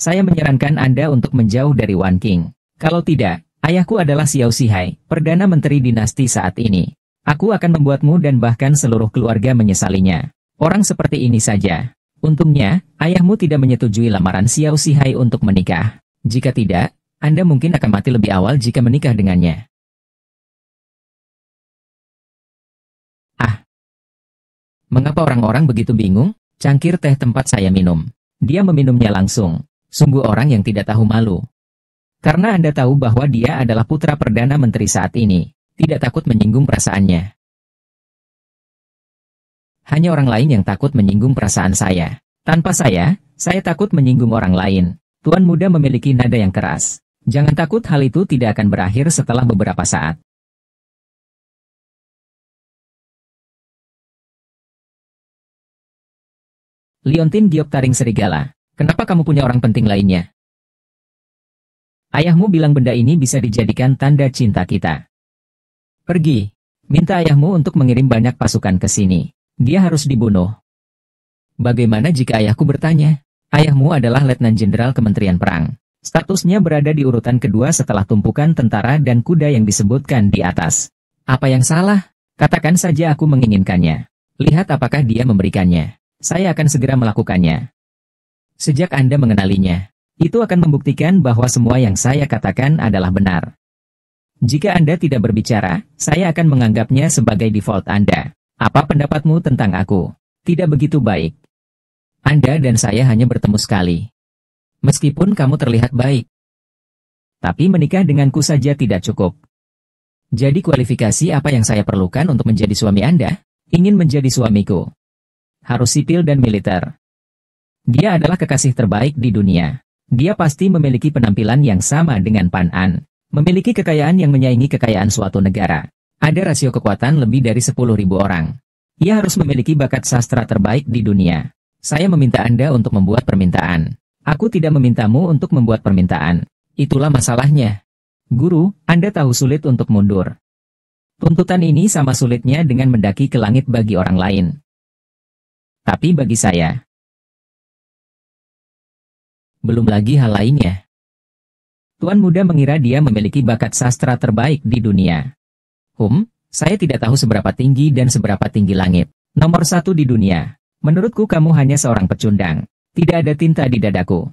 Saya menyarankan Anda untuk menjauh dari Wan King. Kalau tidak, ayahku adalah Xiao Zihai, Perdana Menteri dinasti saat ini. Aku akan membuatmu dan bahkan seluruh keluarga menyesalinya. Orang seperti ini saja. Untungnya, ayahmu tidak menyetujui lamaran Xiao Zihai untuk menikah. Jika tidak, Anda mungkin akan mati lebih awal jika menikah dengannya. Mengapa orang-orang begitu bingung? Cangkir teh tempat saya minum. Dia meminumnya langsung. Sungguh orang yang tidak tahu malu. Karena Anda tahu bahwa dia adalah putra Perdana Menteri saat ini. Tidak takut menyinggung perasaannya. Hanya orang lain yang takut menyinggung perasaan saya. Tanpa saya takut menyinggung orang lain. Tuan muda memiliki nada yang keras. Jangan takut, hal itu tidak akan berakhir setelah beberapa saat. Liontin Giok taring serigala. Kenapa kamu punya orang penting lainnya? Ayahmu bilang benda ini bisa dijadikan tanda cinta kita. Pergi. Minta ayahmu untuk mengirim banyak pasukan ke sini. Dia harus dibunuh. Bagaimana jika ayahku bertanya? Ayahmu adalah Letnan Jenderal Kementerian Perang. Statusnya berada di urutan kedua setelah tumpukan tentara dan kuda yang disebutkan di atas. Apa yang salah? Katakan saja aku menginginkannya. Lihat apakah dia memberikannya. Saya akan segera melakukannya. Sejak Anda mengenalinya, itu akan membuktikan bahwa semua yang saya katakan adalah benar. Jika Anda tidak berbicara, saya akan menganggapnya sebagai default Anda. Apa pendapatmu tentang aku? Tidak begitu baik. Anda dan saya hanya bertemu sekali. Meskipun kamu terlihat baik. Tapi menikah denganku saja tidak cukup. Jadi kualifikasi apa yang saya perlukan untuk menjadi suami Anda? Ingin menjadi suamiku? Harus sipil dan militer. Dia adalah kekasih terbaik di dunia. Dia pasti memiliki penampilan yang sama dengan Pan An. Memiliki kekayaan yang menyaingi kekayaan suatu negara. Ada rasio kekuatan lebih dari 10.000 orang. Ia harus memiliki bakat sastra terbaik di dunia. Saya meminta Anda untuk membuat permintaan. Aku tidak memintamu untuk membuat permintaan. Itulah masalahnya. Guru, Anda tahu sulit untuk mundur. Tuntutan ini sama sulitnya dengan mendaki ke langit bagi orang lain. Tapi bagi saya, belum lagi hal lainnya. Tuan muda mengira dia memiliki bakat sastra terbaik di dunia. Saya tidak tahu seberapa tinggi dan seberapa tinggi langit. Nomor 1 di dunia. Menurutku kamu hanya seorang pecundang. Tidak ada tinta di dadaku.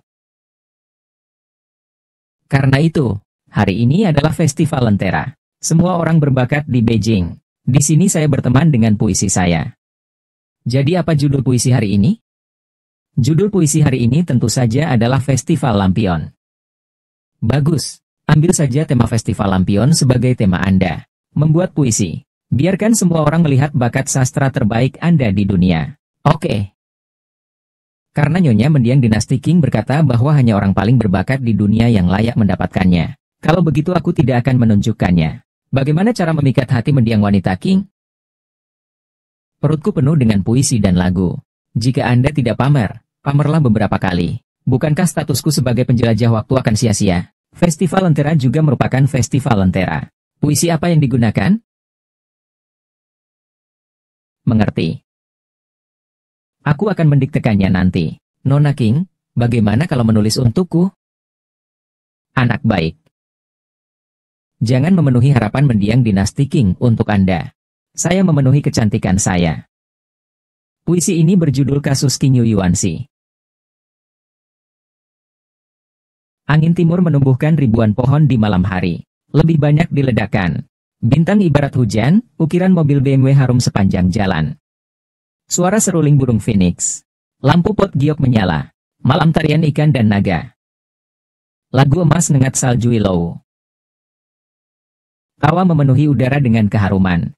Karena itu, hari ini adalah festival lentera. Semua orang berbakat di Beijing. Di sini saya berteman dengan puisi saya. Jadi apa judul puisi hari ini? Judul puisi hari ini tentu saja adalah Festival Lampion. Bagus, ambil saja tema Festival Lampion sebagai tema Anda. Membuat puisi. Biarkan semua orang melihat bakat sastra terbaik Anda di dunia. Oke. Karena Nyonya Mendiang Dinasti Qing berkata bahwa hanya orang paling berbakat di dunia yang layak mendapatkannya. Kalau begitu aku tidak akan menunjukkannya. Bagaimana cara memikat hati mendiang wanita Qing? Perutku penuh dengan puisi dan lagu. Jika Anda tidak pamerlah beberapa kali. Bukankah statusku sebagai penjelajah waktu akan sia-sia? Festival Lentera juga merupakan festival lentera. Puisi apa yang digunakan? Mengerti. Aku akan mendiktekannya nanti. Nona Qing, bagaimana kalau menulis untukku? Anak baik. Jangan memenuhi harapan mendiang Dinasti Qing untuk Anda. Saya memenuhi kecantikan saya. Puisi ini berjudul Kasus Qing Yuanxi. Angin timur menumbuhkan ribuan pohon di malam hari. Lebih banyak diledakkan. Bintang ibarat hujan, ukiran mobil BMW harum sepanjang jalan. Suara seruling burung phoenix. Lampu pot giok menyala. Malam tarian ikan dan naga. Lagu emas nengat salju Willow. Tawa memenuhi udara dengan keharuman.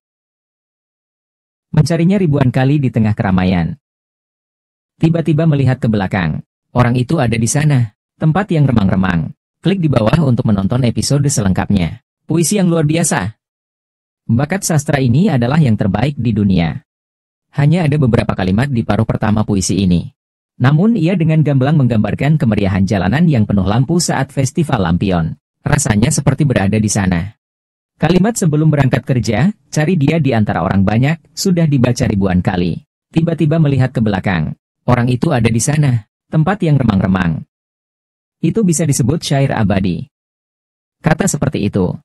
Mencarinya ribuan kali di tengah keramaian. Tiba-tiba melihat ke belakang. Orang itu ada di sana. Tempat yang remang-remang. Klik di bawah untuk menonton episode selengkapnya. Puisi yang luar biasa. Bakat sastra ini adalah yang terbaik di dunia. Hanya ada beberapa kalimat di paruh pertama puisi ini. Namun ia dengan gamblang menggambarkan kemeriahan jalanan yang penuh lampu saat festival lampion. Rasanya seperti berada di sana. Kalimat sebelum berangkat kerja, cari dia di antara orang banyak, sudah dibaca ribuan kali. Tiba-tiba melihat ke belakang. Orang itu ada di sana. Tempat yang remang-remang. Itu bisa disebut syair abadi. Kata seperti itu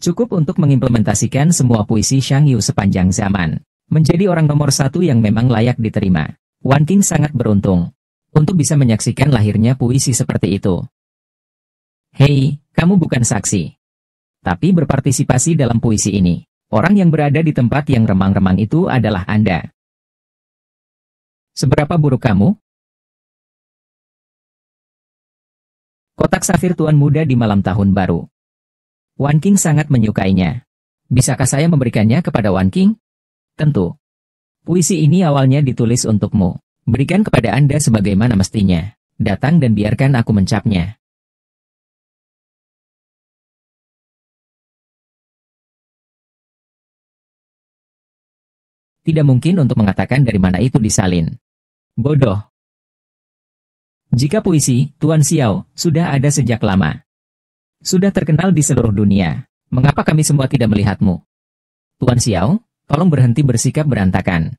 cukup untuk mengimplementasikan semua puisi Shang Yu sepanjang zaman. Menjadi orang nomor satu yang memang layak diterima. Wan Qing sangat beruntung untuk bisa menyaksikan lahirnya puisi seperti itu. Hei, kamu bukan saksi, tapi berpartisipasi dalam puisi ini. Orang yang berada di tempat yang remang-remang itu adalah Anda. Seberapa buruk kamu? Kotak safir Tuan Muda di malam tahun baru. Wan Qing sangat menyukainya. Bisakah saya memberikannya kepada Wan Qing? Tentu. Puisi ini awalnya ditulis untukmu. Berikan kepada Anda sebagaimana mestinya. Datang dan biarkan aku mencapnya. Tidak mungkin untuk mengatakan dari mana itu disalin. Bodoh. Jika puisi, Tuan Xiao, sudah ada sejak lama. Sudah terkenal di seluruh dunia. Mengapa kami semua tidak melihatmu? Tuan Xiao, tolong berhenti bersikap berantakan.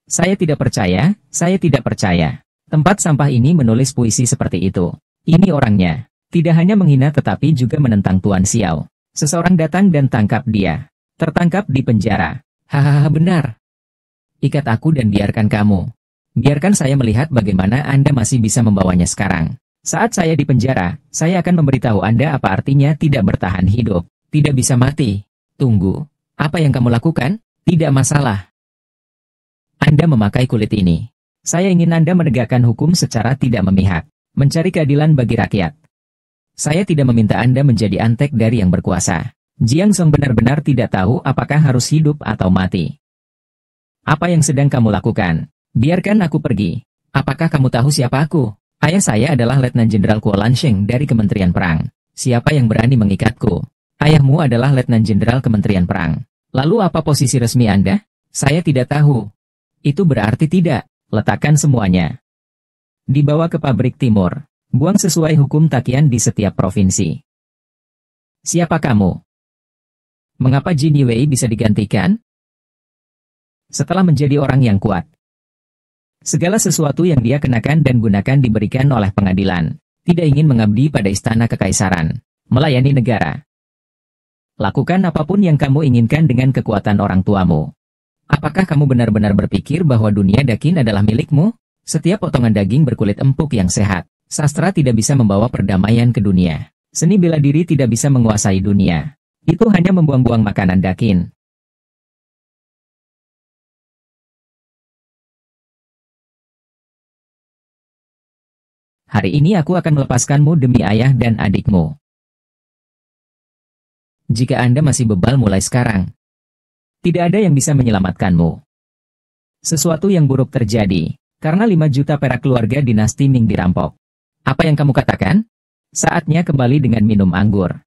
Saya tidak percaya, saya tidak percaya. Tempat sampah ini menulis puisi seperti itu. Ini orangnya. Tidak hanya menghina tetapi juga menentang Tuan Xiao. Seseorang datang dan tangkap dia. Tertangkap di penjara. Hahaha, benar. Ikat aku dan biarkan kamu. Biarkan saya melihat bagaimana Anda masih bisa membawanya sekarang. Saat saya di penjara, saya akan memberitahu Anda apa artinya tidak bertahan hidup. Tidak bisa mati. Tunggu. Apa yang kamu lakukan? Tidak masalah. Anda memakai kulit ini. Saya ingin Anda menegakkan hukum secara tidak memihak. Mencari keadilan bagi rakyat. Saya tidak meminta Anda menjadi antek dari yang berkuasa. Jiang Song benar-benar tidak tahu apakah harus hidup atau mati. Apa yang sedang kamu lakukan? Biarkan aku pergi. Apakah kamu tahu siapa aku? Ayah saya adalah Letnan Jenderal Kuo Lansheng dari Kementerian Perang. Siapa yang berani mengikatku? Ayahmu adalah Letnan Jenderal Kementerian Perang. Lalu apa posisi resmi Anda? Saya tidak tahu. Itu berarti tidak. Letakkan semuanya. Dibawa ke pabrik timur. Buang sesuai hukum takian di setiap provinsi. Siapa kamu? Mengapa Jin Yue bisa digantikan? Setelah menjadi orang yang kuat. Segala sesuatu yang dia kenakan dan gunakan diberikan oleh pengadilan. Tidak ingin mengabdi pada istana kekaisaran. Melayani negara. Lakukan apapun yang kamu inginkan dengan kekuatan orang tuamu. Apakah kamu benar-benar berpikir bahwa dunia dakin adalah milikmu? Setiap potongan daging berkulit empuk yang sehat. Sastra tidak bisa membawa perdamaian ke dunia. Seni bela diri tidak bisa menguasai dunia. Itu hanya membuang-buang makanan dakin. Hari ini aku akan melepaskanmu demi ayah dan adikmu. Jika Anda masih bebal mulai sekarang, tidak ada yang bisa menyelamatkanmu. Sesuatu yang buruk terjadi, karena 5 juta perak keluarga dinasti Ming dirampok. Apa yang kamu katakan? Saatnya kembali dengan minum anggur.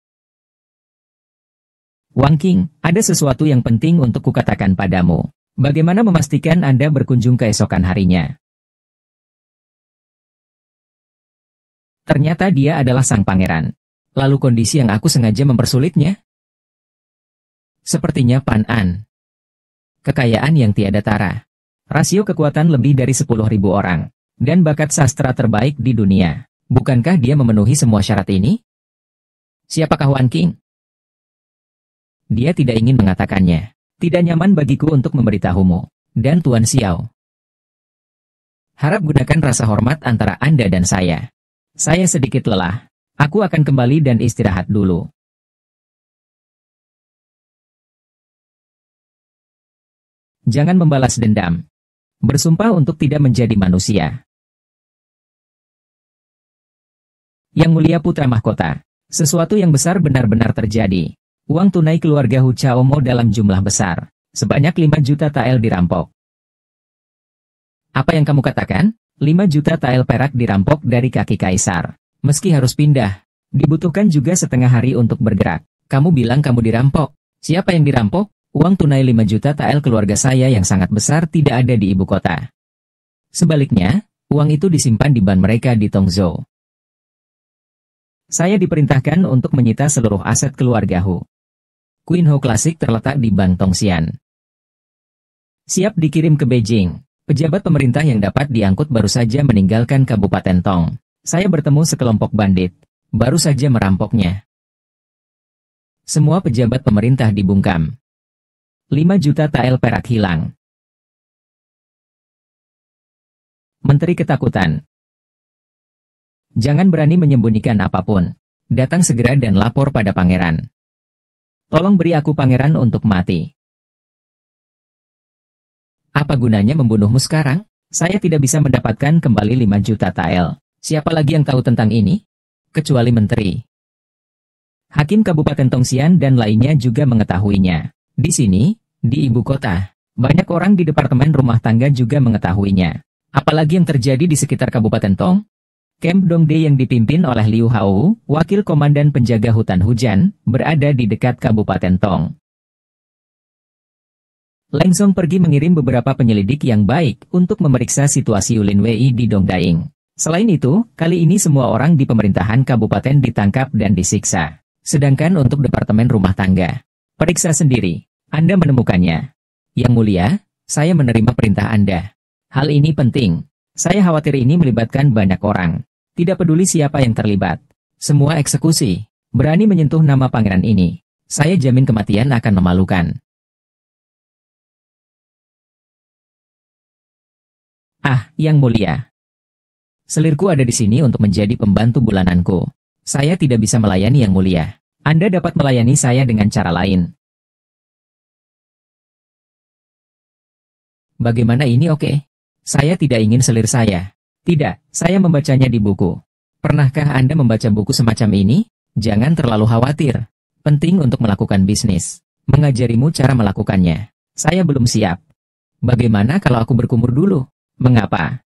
Wang Qing, ada sesuatu yang penting untuk kukatakan padamu. Bagaimana memastikan Anda berkunjung keesokan harinya? Ternyata dia adalah sang pangeran. Lalu kondisi yang aku sengaja mempersulitnya? Sepertinya Pan An. Kekayaan yang tiada tara. Rasio kekuatan lebih dari 10.000 orang. Dan bakat sastra terbaik di dunia. Bukankah dia memenuhi semua syarat ini? Siapakah Wan Qing? Dia tidak ingin mengatakannya. Tidak nyaman bagiku untuk memberitahumu. Dan Tuan Xiao. Harap gunakan rasa hormat antara Anda dan saya. Saya sedikit lelah. Aku akan kembali dan istirahat dulu. Jangan membalas dendam. Bersumpah untuk tidak menjadi manusia. Yang mulia putra mahkota. Sesuatu yang besar benar-benar terjadi. Uang tunai keluarga Hu Chaomo dalam jumlah besar. Sebanyak 5 juta tael dirampok. Apa yang kamu katakan? 5 juta tael perak dirampok dari kaki kaisar. Meski harus pindah, dibutuhkan juga setengah hari untuk bergerak. Kamu bilang kamu dirampok. Siapa yang dirampok? Uang tunai 5 juta tael keluarga saya yang sangat besar tidak ada di ibu kota. Sebaliknya, uang itu disimpan di bank mereka di Tongzhou. Saya diperintahkan untuk menyita seluruh aset keluarga Hu. Queen Ho Klasik terletak di Bank Tongxian. Siap dikirim ke Beijing. Pejabat pemerintah yang dapat diangkut baru saja meninggalkan Kabupaten Tong. Saya bertemu sekelompok bandit. Baru saja merampoknya. Semua pejabat pemerintah dibungkam. 5 juta tael perak hilang. Menteri ketakutan. Jangan berani menyembunyikan apapun. Datang segera dan lapor pada pangeran. Tolong beri aku pangeran untuk mati. Apa gunanya membunuhmu sekarang? Saya tidak bisa mendapatkan kembali 5 juta tael. Siapa lagi yang tahu tentang ini? Kecuali menteri. Hakim Kabupaten Tongsian dan lainnya juga mengetahuinya. Di sini, di ibu kota, banyak orang di departemen rumah tangga juga mengetahuinya. Apalagi yang terjadi di sekitar Kabupaten Tong? Camp Dongdae yang dipimpin oleh Liu Hao, wakil komandan penjaga hutan hujan, berada di dekat Kabupaten Tong. Leng Song pergi mengirim beberapa penyelidik yang baik untuk memeriksa situasi Ulin Wei di Dongdaing. Selain itu, kali ini semua orang di pemerintahan kabupaten ditangkap dan disiksa. Sedangkan untuk Departemen Rumah Tangga, periksa sendiri. Anda menemukannya. Yang mulia, saya menerima perintah Anda. Hal ini penting. Saya khawatir ini melibatkan banyak orang. Tidak peduli siapa yang terlibat. Semua eksekusi. Berani menyentuh nama pangeran ini. Saya jamin kematian akan memalukan. Ah, Yang Mulia. Selirku ada di sini untuk menjadi pembantu bulananku. Saya tidak bisa melayani Yang Mulia. Anda dapat melayani saya dengan cara lain. Bagaimana ini oke? Saya tidak ingin selir saya. Tidak, saya membacanya di buku. Pernahkah Anda membaca buku semacam ini? Jangan terlalu khawatir. Penting untuk melakukan bisnis. Mengajarimu cara melakukannya. Saya belum siap. Bagaimana kalau aku berkumur dulu? Mengapa?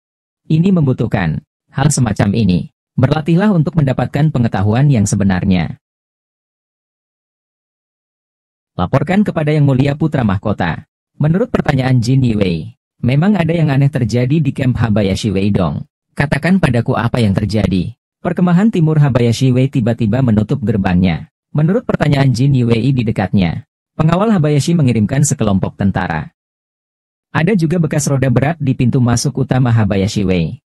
Ini membutuhkan hal semacam ini. Berlatihlah untuk mendapatkan pengetahuan yang sebenarnya. Laporkan kepada Yang Mulia Putra Mahkota. Menurut pertanyaan Jin Yiwei, memang ada yang aneh terjadi di kamp Habayashi Wei Dong. Katakan padaku apa yang terjadi. Perkemahan timur Habayashi Wei tiba-tiba menutup gerbangnya. Menurut pertanyaan Jin Yiwei di dekatnya, pengawal Habayashi mengirimkan sekelompok tentara. Ada juga bekas roda berat di pintu masuk utama Habayashi Wei.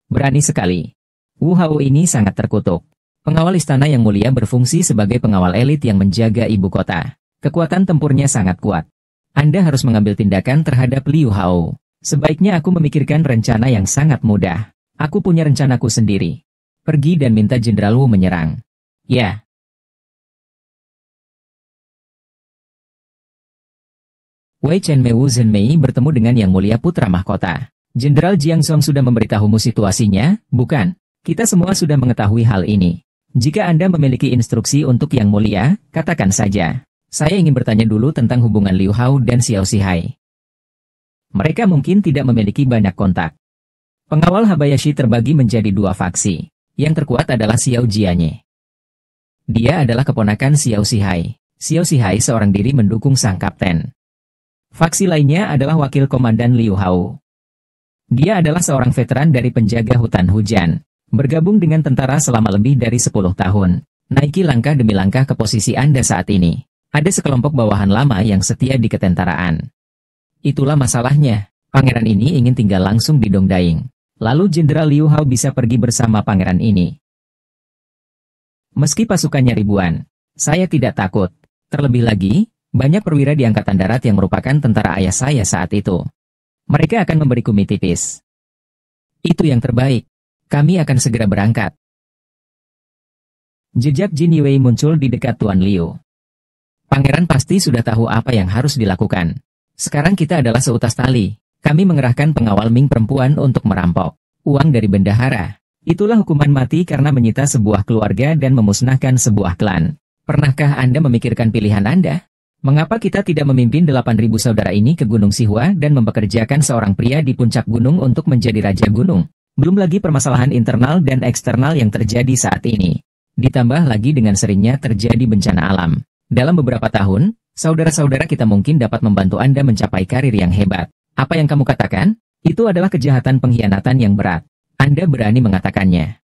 Berani sekali. Wu Hao ini sangat terkutuk. Pengawal istana Yang Mulia berfungsi sebagai pengawal elit yang menjaga ibu kota. Kekuatan tempurnya sangat kuat. Anda harus mengambil tindakan terhadap Liu Hao. Sebaiknya aku memikirkan rencana yang sangat mudah. Aku punya rencanaku sendiri. Pergi dan minta Jenderal Wu menyerang. Ya. Wei Chenmei Wu Zhenmei bertemu dengan Yang Mulia Putra Mahkota. Jenderal Jiang Song sudah memberitahumu situasinya, bukan? Kita semua sudah mengetahui hal ini. Jika Anda memiliki instruksi untuk Yang Mulia, katakan saja. Saya ingin bertanya dulu tentang hubungan Liu Hao dan Xiao Zihai. Mereka mungkin tidak memiliki banyak kontak. Pengawal Habayashi terbagi menjadi 2 faksi. Yang terkuat adalah Xiao Jianye. Dia adalah keponakan Xiao Zihai. Xiao Zihai seorang diri mendukung sang kapten. Faksi lainnya adalah wakil komandan Liu Hao. Dia adalah seorang veteran dari penjaga hutan hujan. Bergabung dengan tentara selama lebih dari 10 tahun. Naiki langkah demi langkah ke posisi Anda saat ini. Ada sekelompok bawahan lama yang setia di ketentaraan. Itulah masalahnya. Pangeran ini ingin tinggal langsung di Dongdaing. Lalu Jenderal Liu Hao bisa pergi bersama pangeran ini. Meski pasukannya ribuan, saya tidak takut. Terlebih lagi, banyak perwira di Angkatan Darat yang merupakan tentara ayah saya saat itu. Mereka akan memberiku mie tipis. Itu yang terbaik. Kami akan segera berangkat. Jejak Jin Yiwei muncul di dekat Tuan Liu. Pangeran pasti sudah tahu apa yang harus dilakukan. Sekarang kita adalah seutas tali. Kami mengerahkan pengawal Ming perempuan untuk merampok uang dari bendahara. Itulah hukuman mati karena menyita sebuah keluarga dan memusnahkan sebuah klan. Pernahkah Anda memikirkan pilihan Anda? Mengapa kita tidak memimpin 8.000 saudara ini ke Gunung Sihua dan mempekerjakan seorang pria di puncak gunung untuk menjadi raja gunung? Belum lagi permasalahan internal dan eksternal yang terjadi saat ini. Ditambah lagi dengan seringnya terjadi bencana alam. Dalam beberapa tahun, saudara-saudara kita mungkin dapat membantu Anda mencapai karir yang hebat. Apa yang kamu katakan? Itu adalah kejahatan pengkhianatan yang berat. Anda berani mengatakannya.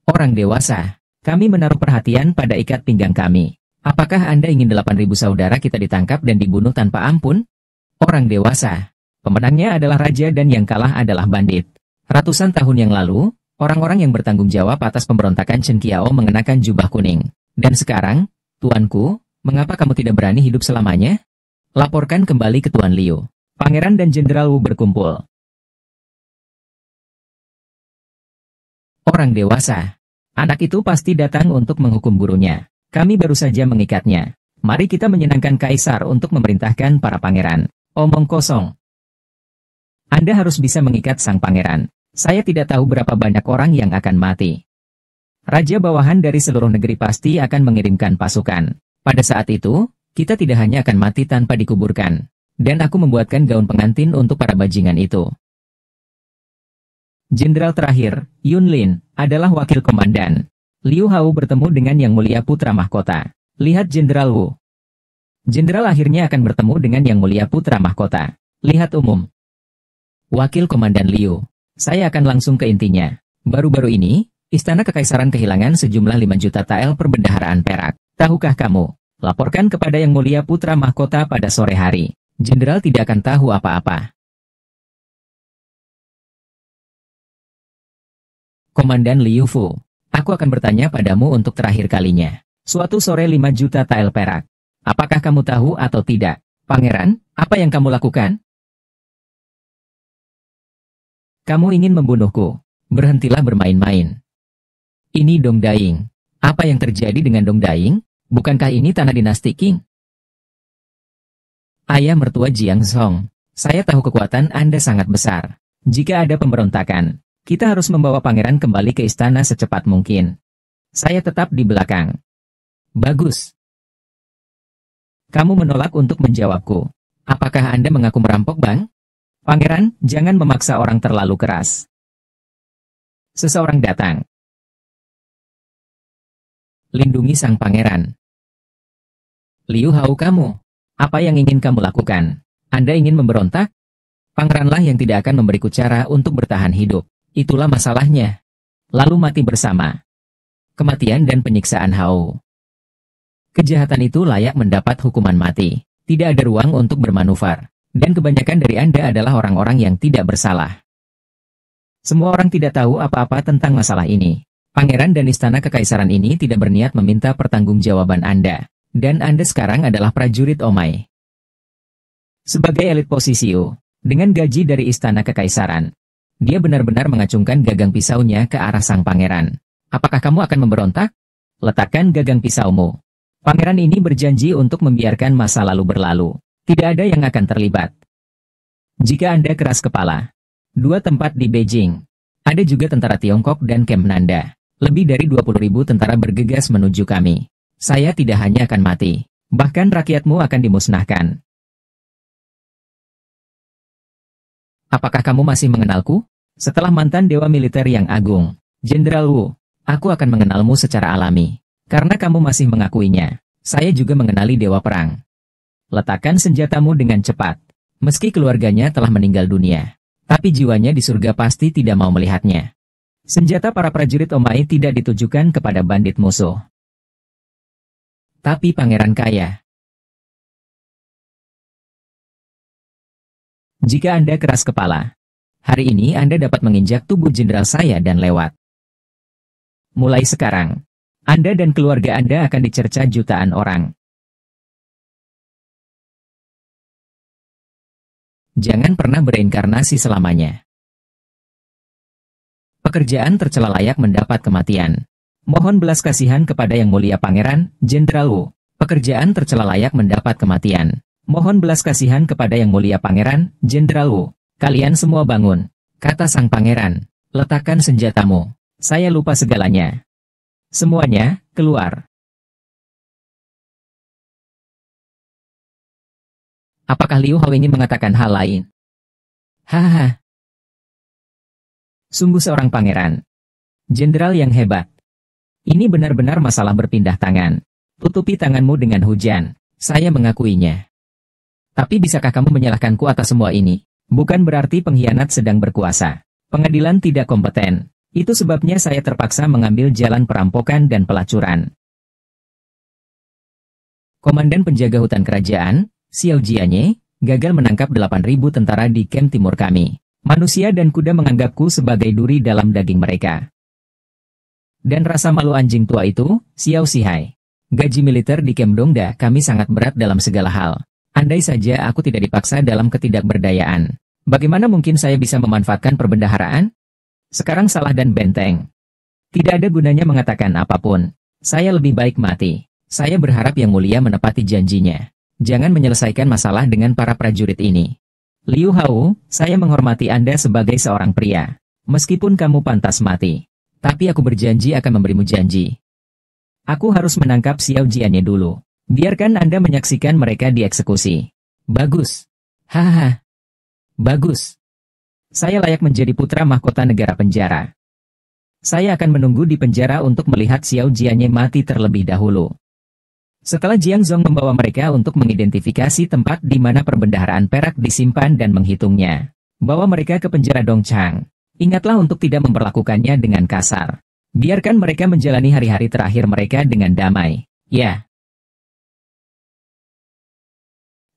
Orang dewasa, kami menaruh perhatian pada ikat pinggang kami. Apakah Anda ingin 8.000 saudara kita ditangkap dan dibunuh tanpa ampun? Orang dewasa, pemenangnya adalah raja dan yang kalah adalah bandit. Ratusan tahun yang lalu, Orang-orang yang bertanggung jawab atas pemberontakan Chen Qiao mengenakan jubah kuning. Dan sekarang, tuanku, mengapa kamu tidak berani hidup selamanya? Laporkan kembali ke Tuan Liu. Pangeran dan Jenderal Wu berkumpul. Orang dewasa. Anak itu pasti datang untuk menghukum gurunya. Kami baru saja mengikatnya. Mari kita menyenangkan Kaisar untuk memerintahkan para pangeran. Omong kosong. Anda harus bisa mengikat sang pangeran. Saya tidak tahu berapa banyak orang yang akan mati. Raja bawahan dari seluruh negeri pasti akan mengirimkan pasukan. Pada saat itu, kita tidak hanya akan mati tanpa dikuburkan. Dan aku membuatkan gaun pengantin untuk para bajingan itu. Jenderal terakhir, Yun Lin, adalah wakil komandan. Liu Hao bertemu dengan Yang Mulia Putra Mahkota. Lihat Jenderal Wu. Jenderal akhirnya akan bertemu dengan Yang Mulia Putra Mahkota. Lihat umum. Wakil Komandan Liu. Saya akan langsung ke intinya. Baru-baru ini, Istana Kekaisaran kehilangan sejumlah 5 juta tael perbendaharaan perak. Tahukah kamu? Laporkan kepada Yang Mulia Putra Mahkota pada sore hari. Jenderal tidak akan tahu apa-apa. Komandan Liu Fu, aku akan bertanya padamu untuk terakhir kalinya. Suatu sore 5 juta tael perak. Apakah kamu tahu atau tidak? Pangeran, apa yang kamu lakukan? Kamu ingin membunuhku. Berhentilah bermain-main. Ini Dong Daing. Apa yang terjadi dengan Dong Daing? Bukankah ini tanah dinasti Qing? Ayah mertua Jiang Song, saya tahu kekuatan Anda sangat besar. Jika ada pemberontakan, kita harus membawa pangeran kembali ke istana secepat mungkin. Saya tetap di belakang. Bagus. Kamu menolak untuk menjawabku. Apakah Anda mengaku merampok, Bang? Pangeran, jangan memaksa orang terlalu keras. Seseorang datang. Lindungi sang pangeran. Liu Hao kamu. Apa yang ingin kamu lakukan? Anda ingin memberontak? Pangeranlah yang tidak akan memberiku cara untuk bertahan hidup. Itulah masalahnya. Lalu mati bersama. Kematian dan penyiksaan Hao. Kejahatan itu layak mendapat hukuman mati. Tidak ada ruang untuk bermanuver. Dan kebanyakan dari Anda adalah orang-orang yang tidak bersalah. Semua orang tidak tahu apa-apa tentang masalah ini. Pangeran dan istana kekaisaran ini tidak berniat meminta pertanggungjawaban Anda. Dan Anda sekarang adalah prajurit Omai. Sebagai elit posisio, dengan gaji dari istana kekaisaran, dia benar-benar mengacungkan gagang pisaunya ke arah sang pangeran. Apakah kamu akan memberontak? Letakkan gagang pisaumu. Pangeran ini berjanji untuk membiarkan masa lalu berlalu. Tidak ada yang akan terlibat. Jika Anda keras kepala. 2 tempat di Beijing. Ada juga tentara Tiongkok dan Kem Nanda. Lebih dari 20.000 tentara bergegas menuju kami. Saya tidak hanya akan mati. Bahkan rakyatmu akan dimusnahkan. Apakah kamu masih mengenalku? Setelah mantan dewa militer yang agung, Jenderal Wu, aku akan mengenalmu secara alami. Karena kamu masih mengakuinya. Saya juga mengenali dewa perang. Letakkan senjatamu dengan cepat. Meski keluarganya telah meninggal dunia, tapi jiwanya di surga pasti tidak mau melihatnya. Senjata para prajurit Omai tidak ditujukan kepada bandit musuh. Tapi pangeran kaya. Jika Anda keras kepala, hari ini Anda dapat menginjak tubuh jenderal saya dan lewat. Mulai sekarang, Anda dan keluarga Anda akan dicerca jutaan orang. Jangan pernah bereinkarnasi selamanya. Pekerjaan tercela layak mendapat kematian. Mohon belas kasihan kepada Yang Mulia Pangeran, Jenderal Wu. Pekerjaan tercela layak mendapat kematian. Mohon belas kasihan kepada Yang Mulia Pangeran, Jenderal Wu. Kalian semua bangun, kata sang pangeran. Letakkan senjatamu. Saya lupa segalanya. Semuanya, keluar. Apakah Liu Hao ingin mengatakan hal lain? Hahaha. Sungguh seorang pangeran. Jenderal yang hebat. Ini benar-benar masalah berpindah tangan. Tutupi tanganmu dengan hujan. Saya mengakuinya. Tapi bisakah kamu menyalahkanku atas semua ini? Bukan berarti pengkhianat sedang berkuasa. Pengadilan tidak kompeten. Itu sebabnya saya terpaksa mengambil jalan perampokan dan pelacuran. Komandan penjaga hutan kerajaan, Xiao Jianye, gagal menangkap 8.000 tentara di kem timur kami. Manusia dan kuda menganggapku sebagai duri dalam daging mereka. Dan rasa malu anjing tua itu, Xiao Zihai. Gaji militer di Camp Dongda kami sangat berat dalam segala hal. Andai saja aku tidak dipaksa dalam ketidakberdayaan. Bagaimana mungkin saya bisa memanfaatkan perbendaharaan? Sekarang salah dan benteng. Tidak ada gunanya mengatakan apapun. Saya lebih baik mati. Saya berharap Yang Mulia menepati janjinya. Jangan menyelesaikan masalah dengan para prajurit ini. Liu Hao, saya menghormati Anda sebagai seorang pria. Meskipun kamu pantas mati. Tapi aku berjanji akan memberimu janji. Aku harus menangkap Xiao Jianye dulu. Biarkan Anda menyaksikan mereka dieksekusi. Bagus. Hahaha. Bagus. Saya layak menjadi putra mahkota negara penjara. Saya akan menunggu di penjara untuk melihat Xiao Jianye mati terlebih dahulu. Setelah Jiang Zong membawa mereka untuk mengidentifikasi tempat di mana perbendaharaan perak disimpan dan menghitungnya. Bawa mereka ke penjara Dongchang. Ingatlah untuk tidak memperlakukannya dengan kasar. Biarkan mereka menjalani hari-hari terakhir mereka dengan damai. Ya.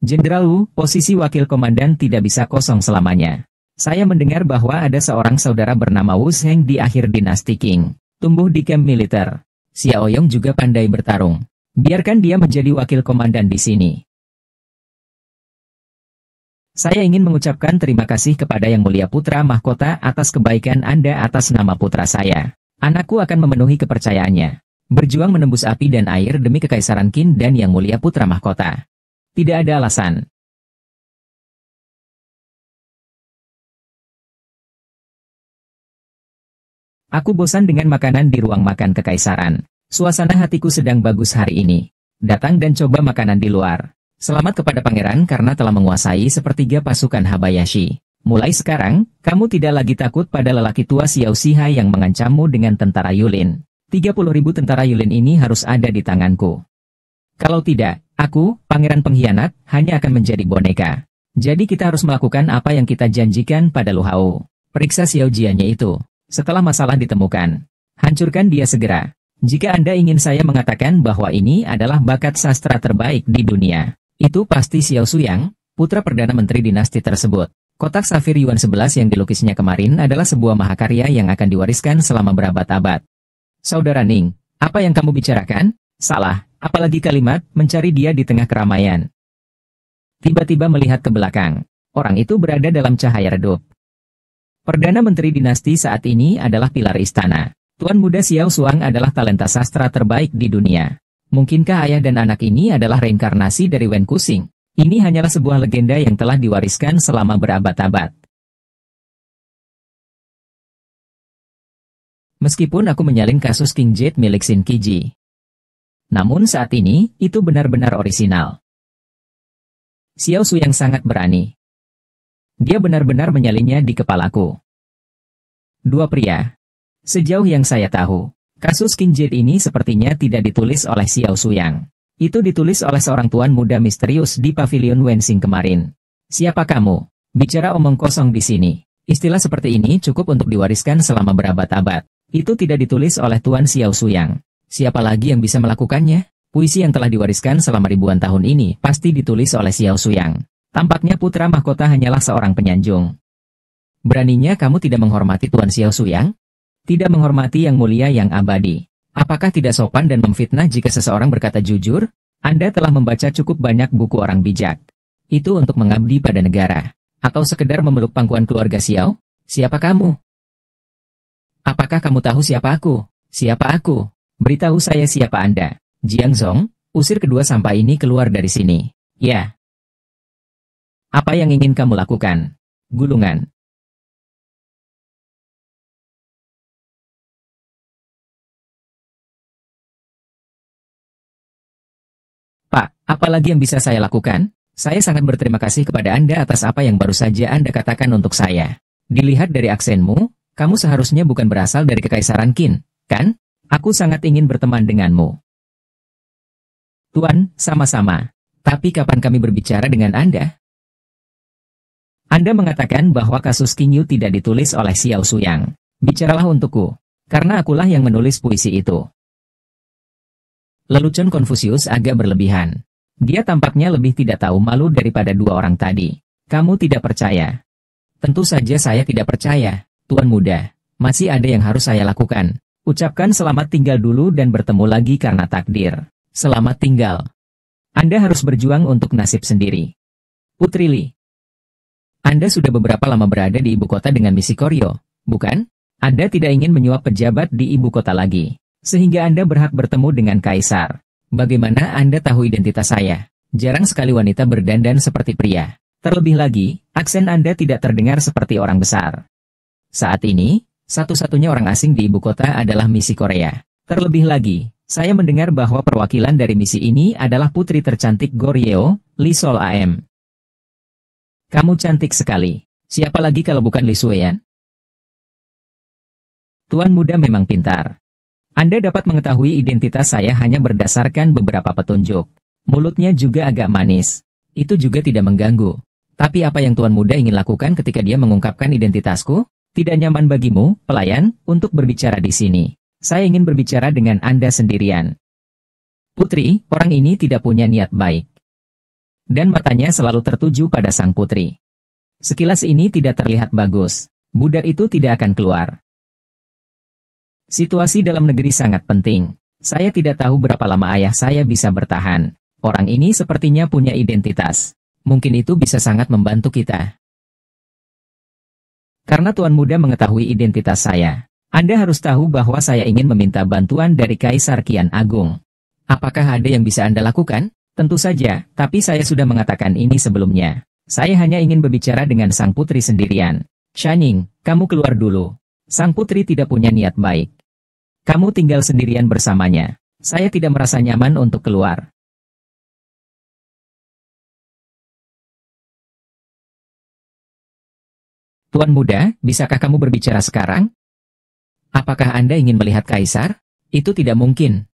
Jenderal Wu, posisi wakil komandan tidak bisa kosong selamanya. Saya mendengar bahwa ada seorang saudara bernama Wu Sheng di akhir dinasti Qing. Tumbuh di kamp militer. Xiao Yong juga pandai bertarung. Biarkan dia menjadi wakil komandan di sini. Saya ingin mengucapkan terima kasih kepada Yang Mulia Putra Mahkota atas kebaikan Anda atas nama putra saya. Anakku akan memenuhi kepercayaannya. Berjuang menembus api dan air demi Kekaisaran Qin dan Yang Mulia Putra Mahkota. Tidak ada alasan. Aku bosan dengan makanan di ruang makan Kekaisaran. Suasana hatiku sedang bagus hari ini. Datang dan coba makanan di luar. Selamat kepada pangeran karena telah menguasai sepertiga pasukan Habayashi. Mulai sekarang, kamu tidak lagi takut pada lelaki tua Xiao Zihai yang mengancammu dengan tentara Yulin. 30.000 tentara Yulin ini harus ada di tanganku. Kalau tidak, aku, pangeran pengkhianat, hanya akan menjadi boneka. Jadi kita harus melakukan apa yang kita janjikan pada Lu Hao. Periksa Xiao Jianye itu. Setelah masalah ditemukan, hancurkan dia segera. Jika Anda ingin saya mengatakan bahwa ini adalah bakat sastra terbaik di dunia, itu pasti Xiao Suyang, putra Perdana Menteri dinasti tersebut. Kotak safir Yuan 11 yang dilukisnya kemarin adalah sebuah mahakarya yang akan diwariskan selama berabad-abad. Saudara Ning, apa yang kamu bicarakan? Salah, apalagi kalimat, mencari dia di tengah keramaian. Tiba-tiba melihat ke belakang. Orang itu berada dalam cahaya redup. Perdana Menteri dinasti saat ini adalah pilar istana. Tuan muda Xiao Suang adalah talenta sastra terbaik di dunia. Mungkinkah ayah dan anak ini adalah reinkarnasi dari Wen Kuxing? Ini hanyalah sebuah legenda yang telah diwariskan selama berabad-abad. Meskipun aku menyalin kasus King Jet milik Xin Qiji. Namun saat ini, itu benar-benar orisinal. Xiao Su yang sangat berani. Dia benar-benar menyalinnya di kepalaku. Dua pria. Sejauh yang saya tahu, kasus King Jet ini sepertinya tidak ditulis oleh Xiao Suyang. Itu ditulis oleh seorang tuan muda misterius di pavilion Wensing kemarin. Siapa kamu? Bicara omong kosong di sini. Istilah seperti ini cukup untuk diwariskan selama berabad-abad. Itu tidak ditulis oleh Tuan Xiao Suyang. Siapa lagi yang bisa melakukannya? Puisi yang telah diwariskan selama ribuan tahun ini pasti ditulis oleh Xiao Suyang. Tampaknya putra mahkota hanyalah seorang penyanjung. Beraninya kamu tidak menghormati Tuan Xiao Suyang? Tidak menghormati Yang Mulia yang abadi. Apakah tidak sopan dan memfitnah jika seseorang berkata jujur? Anda telah membaca cukup banyak buku orang bijak. Itu untuk mengabdi pada negara. Atau sekedar memeluk pangkuan keluarga Xiao? Siapa kamu? Apakah kamu tahu siapa aku? Siapa aku? Beritahu saya siapa Anda. Jiang Zong, usir kedua sampah ini keluar dari sini. Ya. Apa yang ingin kamu lakukan? Gulungan. Pak, apa lagi yang bisa saya lakukan? Saya sangat berterima kasih kepada Anda atas apa yang baru saja Anda katakan untuk saya. Dilihat dari aksenmu, kamu seharusnya bukan berasal dari Kekaisaran Qin, kan? Aku sangat ingin berteman denganmu. Tuan, sama-sama. Tapi kapan kami berbicara dengan Anda? Anda mengatakan bahwa kasus King Yu tidak ditulis oleh Xiao Suyang. Bicaralah untukku, karena akulah yang menulis puisi itu. Lelucon Konfusius agak berlebihan. Dia tampaknya lebih tidak tahu malu daripada dua orang tadi. Kamu tidak percaya. Tentu saja saya tidak percaya, Tuan Muda. Masih ada yang harus saya lakukan. Ucapkan selamat tinggal dulu dan bertemu lagi karena takdir. Selamat tinggal. Anda harus berjuang untuk nasib sendiri. Putri Li. Anda sudah beberapa lama berada di ibu kota dengan misi Koryo, bukan? Anda tidak ingin menyuap pejabat di ibu kota lagi, sehingga Anda berhak bertemu dengan Kaisar. Bagaimana Anda tahu identitas saya? Jarang sekali wanita berdandan seperti pria. Terlebih lagi, aksen Anda tidak terdengar seperti orang besar. Saat ini, satu-satunya orang asing di ibu kota adalah misi Korea. Terlebih lagi, saya mendengar bahwa perwakilan dari misi ini adalah putri tercantik Goryeo, Lee Sol Am. Kamu cantik sekali. Siapa lagi kalau bukan Lee Sueyan? Tuan Muda memang pintar. Anda dapat mengetahui identitas saya hanya berdasarkan beberapa petunjuk. Mulutnya juga agak manis. Itu juga tidak mengganggu. Tapi apa yang Tuan Muda ingin lakukan ketika dia mengungkapkan identitasku? Tidak nyaman bagimu, pelayan, untuk berbicara di sini. Saya ingin berbicara dengan Anda sendirian. Putri, orang ini tidak punya niat baik. Dan matanya selalu tertuju pada sang putri. Sekilas ini tidak terlihat bagus. Budak itu tidak akan keluar. Situasi dalam negeri sangat penting. Saya tidak tahu berapa lama ayah saya bisa bertahan. Orang ini sepertinya punya identitas. Mungkin itu bisa sangat membantu kita. Karena Tuan Muda mengetahui identitas saya, Anda harus tahu bahwa saya ingin meminta bantuan dari Kaisar Qian Agung. Apakah ada yang bisa Anda lakukan? Tentu saja, tapi saya sudah mengatakan ini sebelumnya. Saya hanya ingin berbicara dengan sang putri sendirian. Shanning, kamu keluar dulu. Sang putri tidak punya niat baik. Kamu tinggal sendirian bersamanya. Saya tidak merasa nyaman untuk keluar. Tuan Muda, bisakah kamu berbicara sekarang? Apakah Anda ingin melihat Kaisar? Itu tidak mungkin.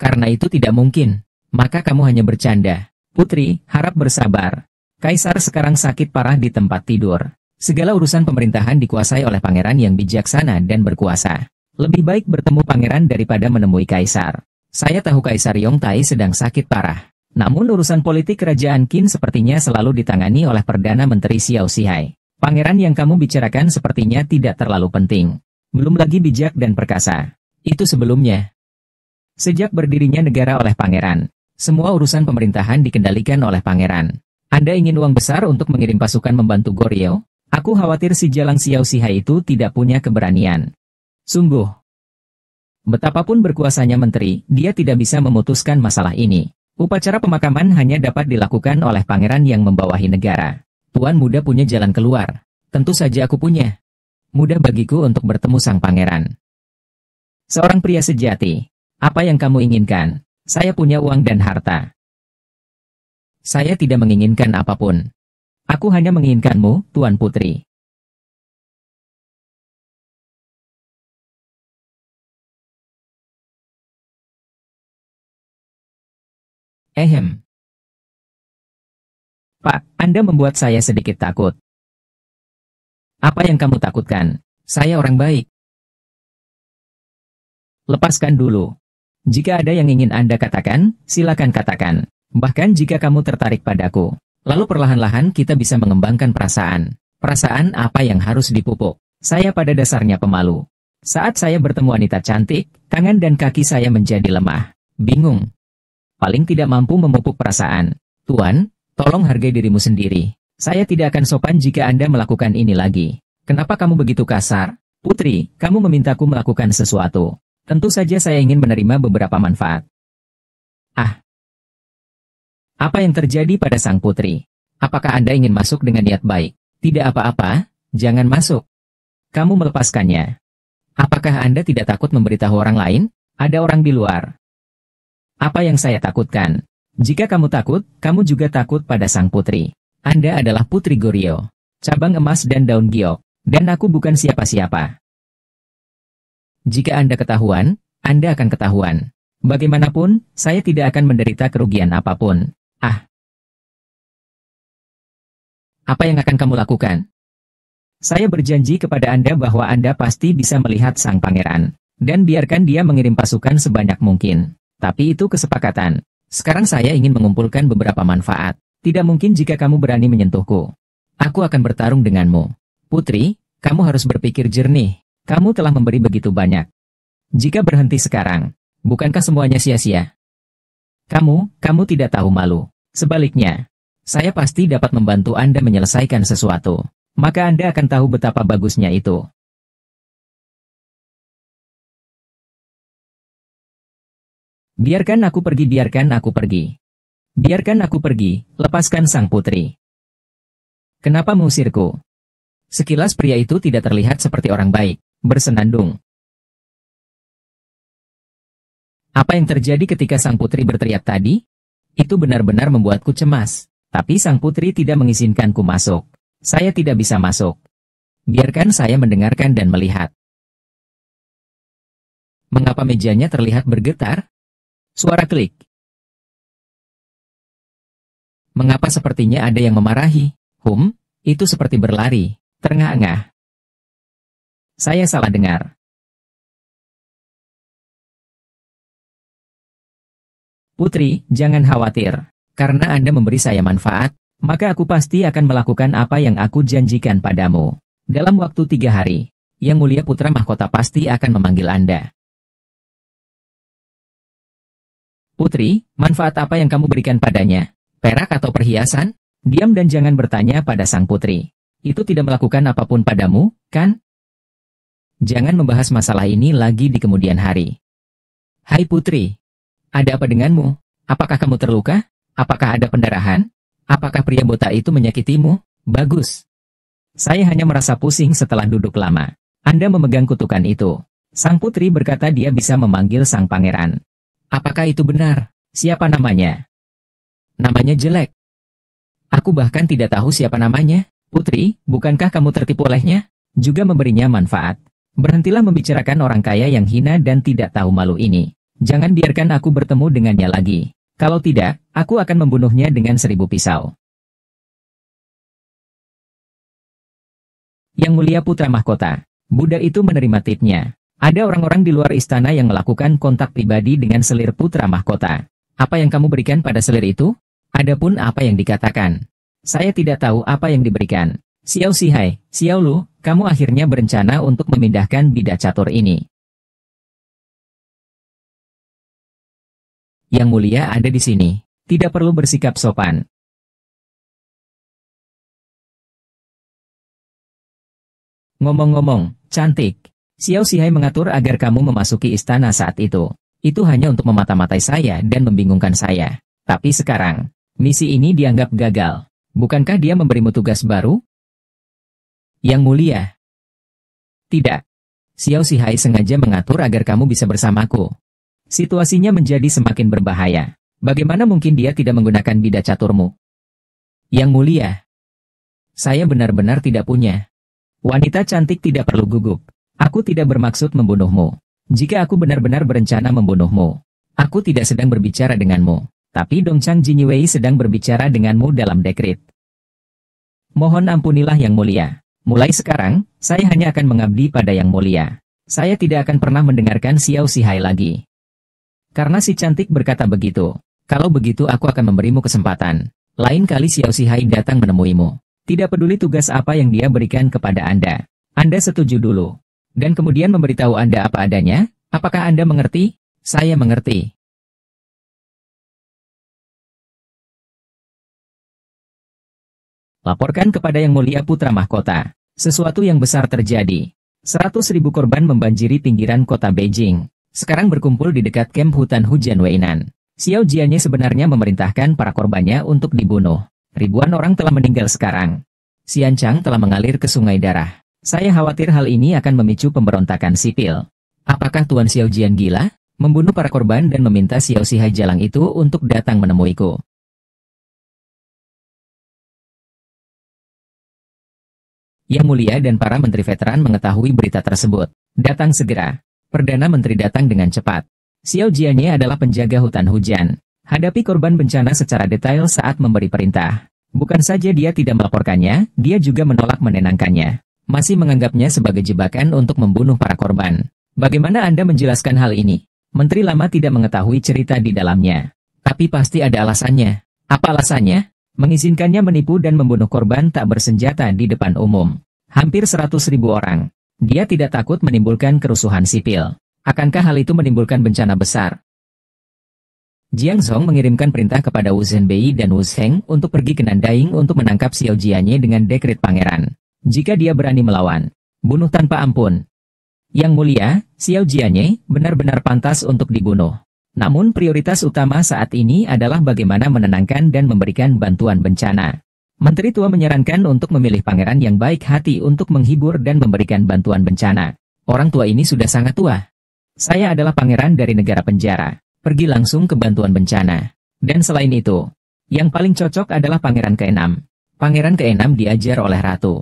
Karena itu tidak mungkin, maka kamu hanya bercanda. Putri, harap bersabar. Kaisar sekarang sakit parah di tempat tidur. Segala urusan pemerintahan dikuasai oleh pangeran yang bijaksana dan berkuasa. Lebih baik bertemu pangeran daripada menemui Kaisar. Saya tahu Kaisar Yongtai sedang sakit parah. Namun urusan politik kerajaan Qin sepertinya selalu ditangani oleh Perdana Menteri Xiao Zihai. Pangeran yang kamu bicarakan sepertinya tidak terlalu penting. Belum lagi bijak dan perkasa. Itu sebelumnya. Sejak berdirinya negara oleh pangeran, semua urusan pemerintahan dikendalikan oleh pangeran. Anda ingin uang besar untuk mengirim pasukan membantu Goryeo? Aku khawatir si Jalang Xiao Zihai itu tidak punya keberanian. Sungguh. Betapapun berkuasanya menteri, dia tidak bisa memutuskan masalah ini. Upacara pemakaman hanya dapat dilakukan oleh pangeran yang membawahi negara. Tuan Muda punya jalan keluar. Tentu saja aku punya. Mudah bagiku untuk bertemu sang pangeran. Seorang pria sejati. Apa yang kamu inginkan? Saya punya uang dan harta. Saya tidak menginginkan apapun. Aku hanya menginginkanmu, Tuan Putri. Pak, Anda membuat saya sedikit takut. Apa yang kamu takutkan? Saya orang baik. Lepaskan dulu. Jika ada yang ingin Anda katakan, silakan katakan. Bahkan jika kamu tertarik padaku. Lalu perlahan-lahan kita bisa mengembangkan perasaan. Perasaan apa yang harus dipupuk? Saya pada dasarnya pemalu. Saat saya bertemu wanita cantik, tangan dan kaki saya menjadi lemah. Bingung. Paling tidak mampu memupuk perasaan. Tuan, tolong hargai dirimu sendiri. Saya tidak akan sopan jika Anda melakukan ini lagi. Kenapa kamu begitu kasar? Putri, kamu memintaku melakukan sesuatu. Tentu saja saya ingin menerima beberapa manfaat. Apa yang terjadi pada sang putri? Apakah Anda ingin masuk dengan niat baik? Tidak apa-apa, jangan masuk. Kamu melepaskannya. Apakah Anda tidak takut memberitahu orang lain? Ada orang di luar. Apa yang saya takutkan? Jika kamu takut, kamu juga takut pada sang putri. Anda adalah Putri Goryeo, cabang emas dan daun giok, dan aku bukan siapa-siapa. Jika Anda ketahuan, Anda akan ketahuan. Bagaimanapun, saya tidak akan menderita kerugian apapun. Apa yang akan kamu lakukan? Saya berjanji kepada Anda bahwa Anda pasti bisa melihat sang pangeran, dan biarkan dia mengirim pasukan sebanyak mungkin. Tapi itu kesepakatan. Sekarang saya ingin mengumpulkan beberapa manfaat. Tidak mungkin jika kamu berani menyentuhku. Aku akan bertarung denganmu. Putri, kamu harus berpikir jernih. Kamu telah memberi begitu banyak. Jika berhenti sekarang, bukankah semuanya sia-sia? Kamu tidak tahu malu. Sebaliknya, saya pasti dapat membantu Anda menyelesaikan sesuatu. Maka Anda akan tahu betapa bagusnya itu. Biarkan aku pergi, biarkan aku pergi. Biarkan aku pergi, lepaskan sang putri. Kenapa mengusirku? Sekilas pria itu tidak terlihat seperti orang baik, bersenandung. Apa yang terjadi ketika sang putri berteriak tadi? Itu benar-benar membuatku cemas. Tapi sang putri tidak mengizinkanku masuk. Saya tidak bisa masuk. Biarkan saya mendengarkan dan melihat. Mengapa mejanya terlihat bergetar? Suara klik. Mengapa sepertinya ada yang memarahi? Itu seperti berlari, terengah-engah. Saya salah dengar. Putri, jangan khawatir. Karena Anda memberi saya manfaat, maka aku pasti akan melakukan apa yang aku janjikan padamu. Dalam waktu 3 hari, Yang Mulia Putra Mahkota pasti akan memanggil Anda. Putri, manfaat apa yang kamu berikan padanya? Perak atau perhiasan? Diam dan jangan bertanya pada sang putri. Itu tidak melakukan apapun padamu, kan? Jangan membahas masalah ini lagi di kemudian hari. Hai putri, ada apa denganmu? Apakah kamu terluka? Apakah ada pendarahan? Apakah pria botak itu menyakitimu? Bagus. Saya hanya merasa pusing setelah duduk lama. Anda memegang kutukan itu. Sang putri berkata dia bisa memanggil sang pangeran. Apakah itu benar? Siapa namanya? Namanya jelek. Aku bahkan tidak tahu siapa namanya. Putri, bukankah kamu tertipu olehnya? Juga memberinya manfaat. Berhentilah membicarakan orang kaya yang hina dan tidak tahu malu ini. Jangan biarkan aku bertemu dengannya lagi. Kalau tidak, aku akan membunuhnya dengan 1000 pisau. Yang Mulia Putra Mahkota, budak itu menerima tipnya. Ada orang-orang di luar istana yang melakukan kontak pribadi dengan selir Putra Mahkota. Apa yang kamu berikan pada selir itu? Adapun apa yang dikatakan. Saya tidak tahu apa yang diberikan. Xiao Zihai, Xiao Lu, kamu akhirnya berencana untuk memindahkan bidak catur ini. Yang Mulia ada di sini. Tidak perlu bersikap sopan. Ngomong-ngomong, cantik. Xiao Zihai mengatur agar kamu memasuki istana saat itu. Itu hanya untuk memata-matai saya dan membingungkan saya. Tapi sekarang, misi ini dianggap gagal. Bukankah dia memberimu tugas baru? Yang Mulia. Tidak. Xiao Zihai sengaja mengatur agar kamu bisa bersamaku. Situasinya menjadi semakin berbahaya. Bagaimana mungkin dia tidak menggunakan bidak caturmu? Yang Mulia. Saya benar-benar tidak punya. Wanita cantik tidak perlu gugup. Aku tidak bermaksud membunuhmu. Jika aku benar-benar berencana membunuhmu, aku tidak sedang berbicara denganmu. Tapi Dongchang Jinyiwei sedang berbicara denganmu dalam dekret. Mohon ampunilah Yang Mulia. Mulai sekarang, saya hanya akan mengabdi pada Yang Mulia. Saya tidak akan pernah mendengarkan Xiao Zihai lagi. Karena si cantik berkata begitu. Kalau begitu aku akan memberimu kesempatan. Lain kali Xiao Zihai datang menemuimu. Tidak peduli tugas apa yang dia berikan kepada Anda. Anda setuju dulu. Dan kemudian memberitahu Anda apa adanya. Apakah Anda mengerti? Saya mengerti. Laporkan kepada Yang Mulia Putra Mahkota. Sesuatu yang besar terjadi. 100.000 korban membanjiri pinggiran kota Beijing. Sekarang berkumpul di dekat kamp hutan hujan Weinan. Xiao Jianye sebenarnya memerintahkan para korbannya untuk dibunuh. Ribuan orang telah meninggal sekarang. Xianchang telah mengalir ke sungai darah. Saya khawatir hal ini akan memicu pemberontakan sipil. Apakah Tuan Xiao Jian gila? Membunuh para korban dan meminta Xiao Zihai Jalang itu untuk datang menemuiku. Yang Mulia dan para menteri veteran mengetahui berita tersebut. Datang segera. Perdana Menteri datang dengan cepat. Xiao Jianye adalah penjaga hutan hujan. Hadapi korban bencana secara detail saat memberi perintah. Bukan saja dia tidak melaporkannya, dia juga menolak menenangkannya. Masih menganggapnya sebagai jebakan untuk membunuh para korban. Bagaimana Anda menjelaskan hal ini? Menteri lama tidak mengetahui cerita di dalamnya. Tapi pasti ada alasannya. Apa alasannya? mengizinkannya menipu dan membunuh korban tak bersenjata di depan umum. Hampir 100.000 orang. Dia tidak takut menimbulkan kerusuhan sipil. Akankah hal itu menimbulkan bencana besar? Jiang Zhong mengirimkan perintah kepada Wu Zhenbei dan Wu Sheng untuk pergi ke Nandaing untuk menangkap Xiao Jianye dengan dekret pangeran. Jika dia berani melawan, bunuh tanpa ampun. Yang mulia, Xiao Jianye benar-benar pantas untuk dibunuh. Namun prioritas utama saat ini adalah bagaimana menenangkan dan memberikan bantuan bencana. Menteri tua menyarankan untuk memilih pangeran yang baik hati untuk menghibur dan memberikan bantuan bencana. Orang tua ini sudah sangat tua. Saya adalah pangeran dari negara penjara. Pergi langsung ke bantuan bencana. Dan selain itu, yang paling cocok adalah pangeran ke-6. Pangeran ke-6 diajar oleh ratu.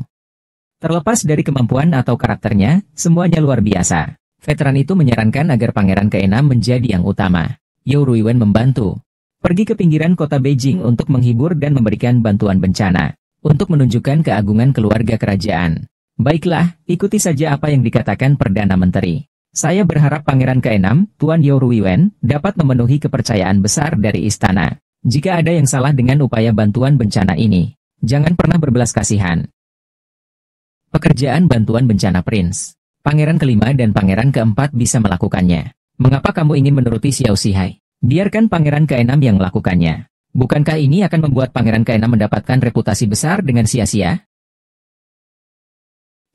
Terlepas dari kemampuan atau karakternya, semuanya luar biasa. Veteran itu menyarankan agar pangeran ke-6 menjadi yang utama. Yao Ruiwen membantu. Pergi ke pinggiran kota Beijing untuk menghibur dan memberikan bantuan bencana. Untuk menunjukkan keagungan keluarga kerajaan. Baiklah, ikuti saja apa yang dikatakan Perdana Menteri. Saya berharap pangeran ke-6, Tuan Yao Ruiwen, dapat memenuhi kepercayaan besar dari istana. Jika ada yang salah dengan upaya bantuan bencana ini, jangan pernah berbelas kasihan. Pekerjaan bantuan bencana Prince. Pangeran kelima dan pangeran keempat bisa melakukannya. Mengapa kamu ingin menuruti Xiao Zihai? Biarkan pangeran ke-6 yang melakukannya. Bukankah ini akan membuat pangeran ke-6 mendapatkan reputasi besar dengan sia-sia?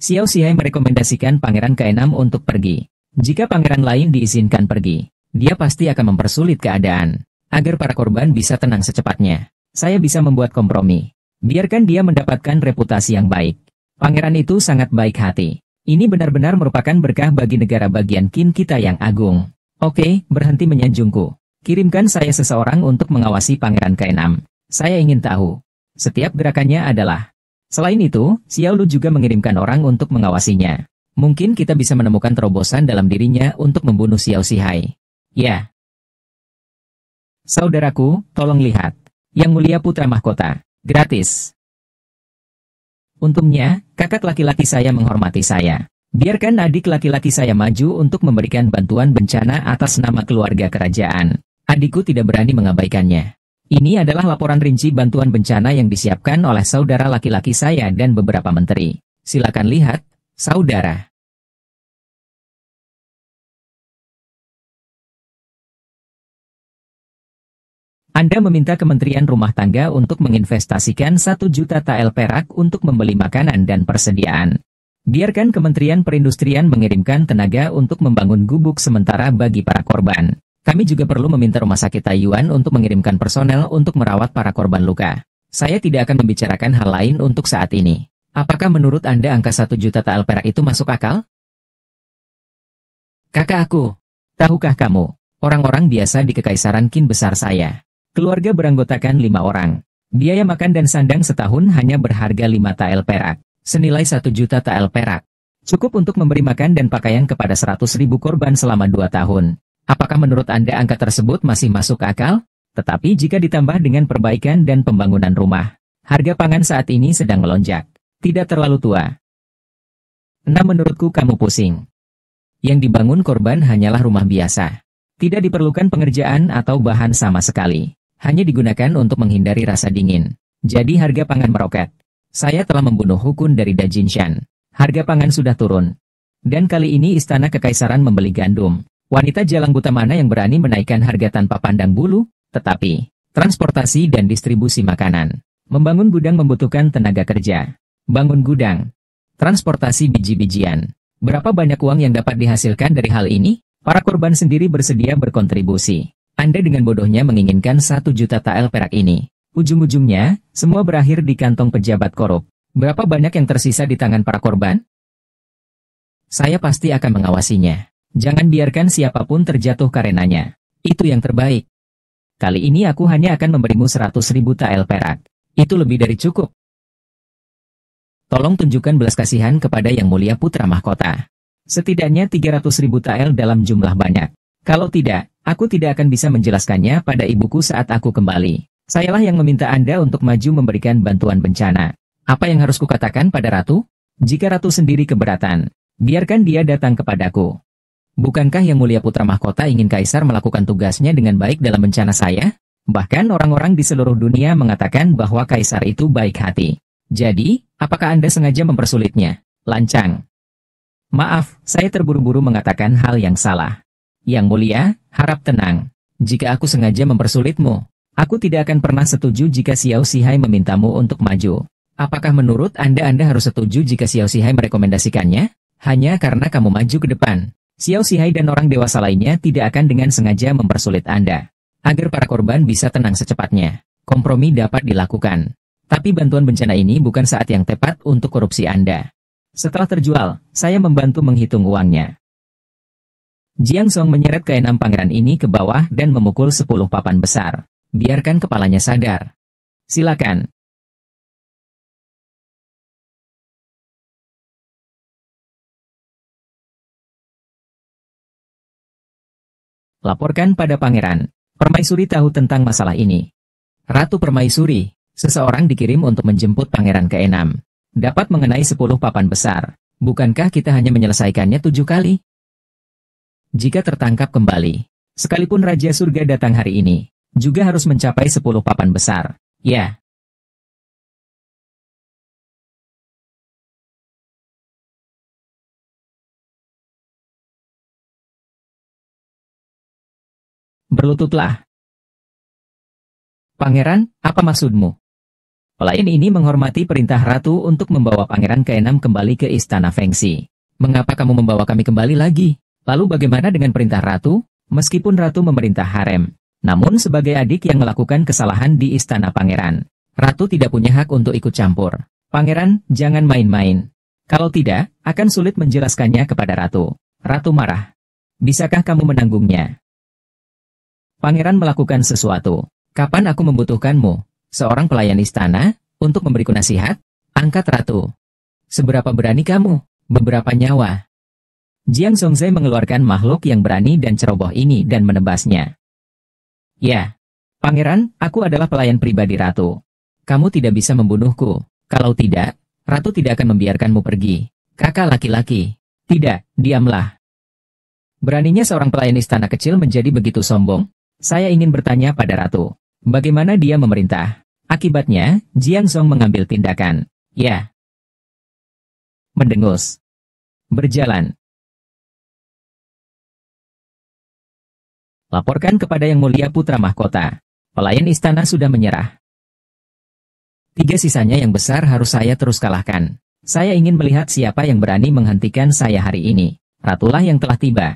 Xiao Zihai merekomendasikan pangeran ke-6 untuk pergi. Jika pangeran lain diizinkan pergi, dia pasti akan mempersulit keadaan. Agar para korban bisa tenang secepatnya, saya bisa membuat kompromi. Biarkan dia mendapatkan reputasi yang baik. Pangeran itu sangat baik hati. Ini benar-benar merupakan berkah bagi negara bagian Qin kita yang agung. Oke, berhenti menyanjungku. Kirimkan saya seseorang untuk mengawasi pangeran ke-6. Saya ingin tahu. Setiap gerakannya adalah. Selain itu, Xiao Lu juga mengirimkan orang untuk mengawasinya. Mungkin kita bisa menemukan terobosan dalam dirinya untuk membunuh Xiao Zihai. Ya. Saudaraku, tolong lihat. Yang mulia putra mahkota. Gratis. Untungnya, kakak laki-laki saya menghormati saya. Biarkan adik laki-laki saya maju untuk memberikan bantuan bencana atas nama keluarga kerajaan. Adikku tidak berani mengabaikannya. Ini adalah laporan rinci bantuan bencana yang disiapkan oleh saudara laki-laki saya dan beberapa menteri. Silakan lihat, saudara. Anda meminta Kementerian Rumah Tangga untuk menginvestasikan 1 juta tael perak untuk membeli makanan dan persediaan. Biarkan Kementerian Perindustrian mengirimkan tenaga untuk membangun gubuk sementara bagi para korban. Kami juga perlu meminta Rumah Sakit Taiyuan untuk mengirimkan personel untuk merawat para korban luka. Saya tidak akan membicarakan hal lain untuk saat ini. Apakah menurut Anda angka 1 juta tael perak itu masuk akal? Kakak aku, tahukah kamu, orang-orang biasa di Kekaisaran Qin besar saya. Keluarga beranggotakan 5 orang. Biaya makan dan sandang setahun hanya berharga 5 tael perak, senilai 1 juta tael perak. Cukup untuk memberi makan dan pakaian kepada 100.000 korban selama 2 tahun. Apakah menurut Anda angka tersebut masih masuk akal? Tetapi jika ditambah dengan perbaikan dan pembangunan rumah, harga pangan saat ini sedang melonjak. Tidak terlalu tua. 6. Menurutku kamu pusing. Yang dibangun korban hanyalah rumah biasa. Tidak diperlukan pengerjaan atau bahan sama sekali. Hanya digunakan untuk menghindari rasa dingin. Jadi harga pangan meroket. Saya telah membunuh Hukun dari Dajinshan. Harga pangan sudah turun. Dan kali ini istana kekaisaran membeli gandum. Wanita jalang buta mana yang berani menaikkan harga tanpa pandang bulu? Tetapi, transportasi dan distribusi makanan. Membangun gudang membutuhkan tenaga kerja. Bangun gudang. Transportasi biji-bijian. Berapa banyak uang yang dapat dihasilkan dari hal ini? Para korban sendiri bersedia berkontribusi. Anda dengan bodohnya menginginkan 1 juta tael perak ini. Ujung-ujungnya, semua berakhir di kantong pejabat korup. Berapa banyak yang tersisa di tangan para korban? Saya pasti akan mengawasinya. Jangan biarkan siapapun terjatuh karenanya. Itu yang terbaik. Kali ini aku hanya akan memberimu 100.000 tael perak. Itu lebih dari cukup. Tolong tunjukkan belas kasihan kepada Yang Mulia Putra Mahkota. Setidaknya 300.000 tael dalam jumlah banyak. Kalau tidak, aku tidak akan bisa menjelaskannya pada ibuku saat aku kembali. Sayalah yang meminta Anda untuk maju memberikan bantuan bencana. Apa yang harus kukatakan pada Ratu? Jika Ratu sendiri keberatan, biarkan dia datang kepadaku. Bukankah Yang Mulia Putra Mahkota ingin Kaisar melakukan tugasnya dengan baik dalam bencana saya? Bahkan orang-orang di seluruh dunia mengatakan bahwa kaisar itu baik hati. Jadi, apakah Anda sengaja mempersulitnya? Lancang. Maaf, saya terburu-buru mengatakan hal yang salah. Yang mulia, harap tenang. Jika aku sengaja mempersulitmu, aku tidak akan pernah setuju jika Xiao Zihai memintamu untuk maju. Apakah menurut Anda harus setuju jika Xiao Zihai merekomendasikannya? Hanya karena kamu maju ke depan. Xiao Zihai dan orang dewasa lainnya tidak akan dengan sengaja mempersulit Anda. Agar para korban bisa tenang secepatnya, kompromi dapat dilakukan. Tapi bantuan bencana ini bukan saat yang tepat untuk korupsi Anda. Setelah terjual, saya membantu menghitung uangnya. Jiang Song menyeret keenam pangeran ini ke bawah dan memukul 10 papan besar. Biarkan kepalanya sadar. Silakan. Laporkan pada pangeran. Permaisuri tahu tentang masalah ini. Ratu Permaisuri, seseorang dikirim untuk menjemput pangeran ke-6. Dapat mengenai 10 papan besar. Bukankah kita hanya menyelesaikannya 7 kali? Jika tertangkap kembali, sekalipun Raja Surga datang hari ini, juga harus mencapai 10 papan besar. Ya. Berlututlah. Pangeran, apa maksudmu? Pelayan ini menghormati perintah Ratu untuk membawa pangeran ke-6 kembali ke Istana Fengxi. Mengapa kamu membawa kami kembali lagi? Lalu bagaimana dengan perintah Ratu? Meskipun Ratu memerintah harem, namun sebagai adik yang melakukan kesalahan di Istana Pangeran, Ratu tidak punya hak untuk ikut campur. Pangeran, jangan main-main. Kalau tidak, akan sulit menjelaskannya kepada Ratu. Ratu marah. Bisakah kamu menanggungnya? Pangeran melakukan sesuatu. Kapan aku membutuhkanmu, seorang pelayan istana, untuk memberiku nasihat? Angkat Ratu. Seberapa berani kamu? Beberapa nyawa. Jiang Songzhe mengeluarkan makhluk yang berani dan ceroboh ini dan menebasnya. Ya, Pangeran, aku adalah pelayan pribadi Ratu. Kamu tidak bisa membunuhku. Kalau tidak, Ratu tidak akan membiarkanmu pergi. Kakak laki-laki. Tidak, diamlah. Beraninya seorang pelayan istana kecil menjadi begitu sombong? Saya ingin bertanya pada Ratu. Bagaimana dia memerintah? Akibatnya, Jiang Song mengambil tindakan. Ya. Mendengus. Berjalan. Laporkan kepada Yang Mulia Putra Mahkota. Pelayan istana sudah menyerah. 3 sisanya yang besar harus saya terus kalahkan. Saya ingin melihat siapa yang berani menghentikan saya hari ini. Ratulah yang telah tiba.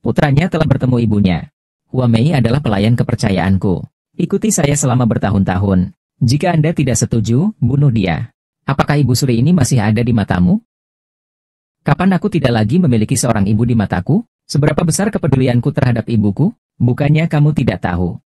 Putranya telah bertemu ibunya. Hua Mei adalah pelayan kepercayaanku. Ikuti saya selama bertahun-tahun. Jika Anda tidak setuju, bunuh dia. Apakah Ibu Suri ini masih ada di matamu? Kapan aku tidak lagi memiliki seorang ibu di mataku? Seberapa besar kepedulianku terhadap ibuku? Bukannya kamu tidak tahu.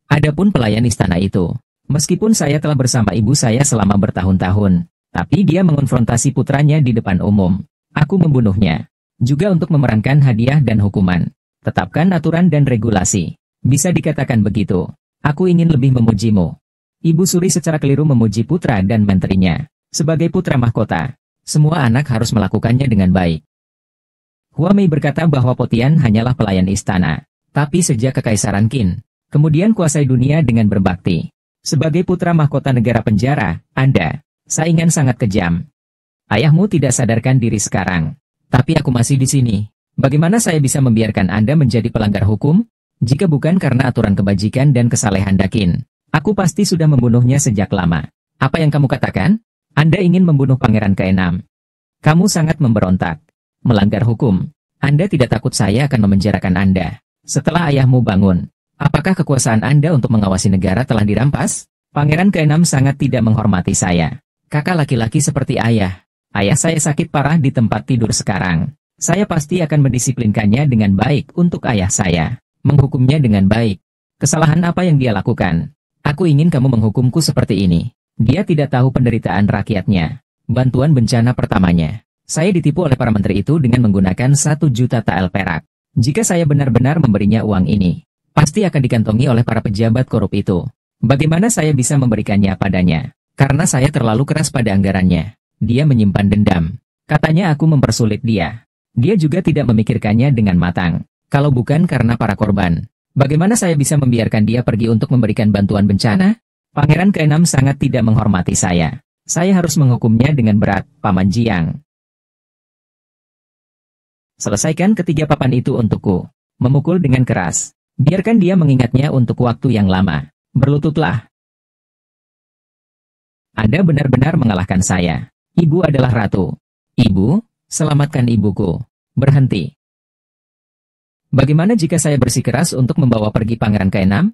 Adapun pelayan istana itu, meskipun saya telah bersama ibu saya selama bertahun-tahun, tapi dia mengonfrontasi putranya di depan umum. Aku membunuhnya. Juga untuk memerankan hadiah dan hukuman. Tetapkan aturan dan regulasi. Bisa dikatakan begitu. Aku ingin lebih memujimu. Ibu Suri secara keliru memuji putra dan menterinya. Sebagai putra mahkota, semua anak harus melakukannya dengan baik. Hua Mei berkata bahwa Potian hanyalah pelayan istana. Tapi sejak kekaisaran Qin, kemudian kuasai dunia dengan berbakti. Sebagai putra mahkota negara penjara, Anda, saingan sangat kejam. Ayahmu tidak sadarkan diri sekarang. Tapi aku masih di sini. Bagaimana saya bisa membiarkan Anda menjadi pelanggar hukum? Jika bukan karena aturan kebajikan dan kesalehan Dakin, aku pasti sudah membunuhnya sejak lama. Apa yang kamu katakan? Anda ingin membunuh pangeran ke-6. Kamu sangat memberontak. Melanggar hukum. Anda tidak takut saya akan memenjarakan Anda. Setelah ayahmu bangun, apakah kekuasaan Anda untuk mengawasi negara telah dirampas? Pangeran ke-6 sangat tidak menghormati saya. Kakak laki-laki seperti ayah. Ayah saya sakit parah di tempat tidur sekarang. Saya pasti akan mendisiplinkannya dengan baik untuk ayah saya. Menghukumnya dengan baik. Kesalahan apa yang dia lakukan? Aku ingin kamu menghukumku seperti ini. Dia tidak tahu penderitaan rakyatnya. Bantuan bencana pertamanya. Saya ditipu oleh para menteri itu dengan menggunakan 1 juta tael perak. Jika saya benar-benar memberinya uang ini, pasti akan dikantongi oleh para pejabat korup itu. Bagaimana saya bisa memberikannya padanya? Karena saya terlalu keras pada anggarannya. Dia menyimpan dendam. Katanya aku mempersulit dia. Dia juga tidak memikirkannya dengan matang. Kalau bukan karena para korban, bagaimana saya bisa membiarkan dia pergi untuk memberikan bantuan bencana? Pangeran ke-6 sangat tidak menghormati saya. Saya harus menghukumnya dengan berat, Paman Jiang. Selesaikan ketiga papan itu untukku. Memukul dengan keras. Biarkan dia mengingatnya untuk waktu yang lama. Berlututlah. Anda benar-benar mengalahkan saya. Ibu adalah ratu. Ibu, selamatkan ibuku. Berhenti. Bagaimana jika saya bersikeras untuk membawa pergi Pangeran ke-6?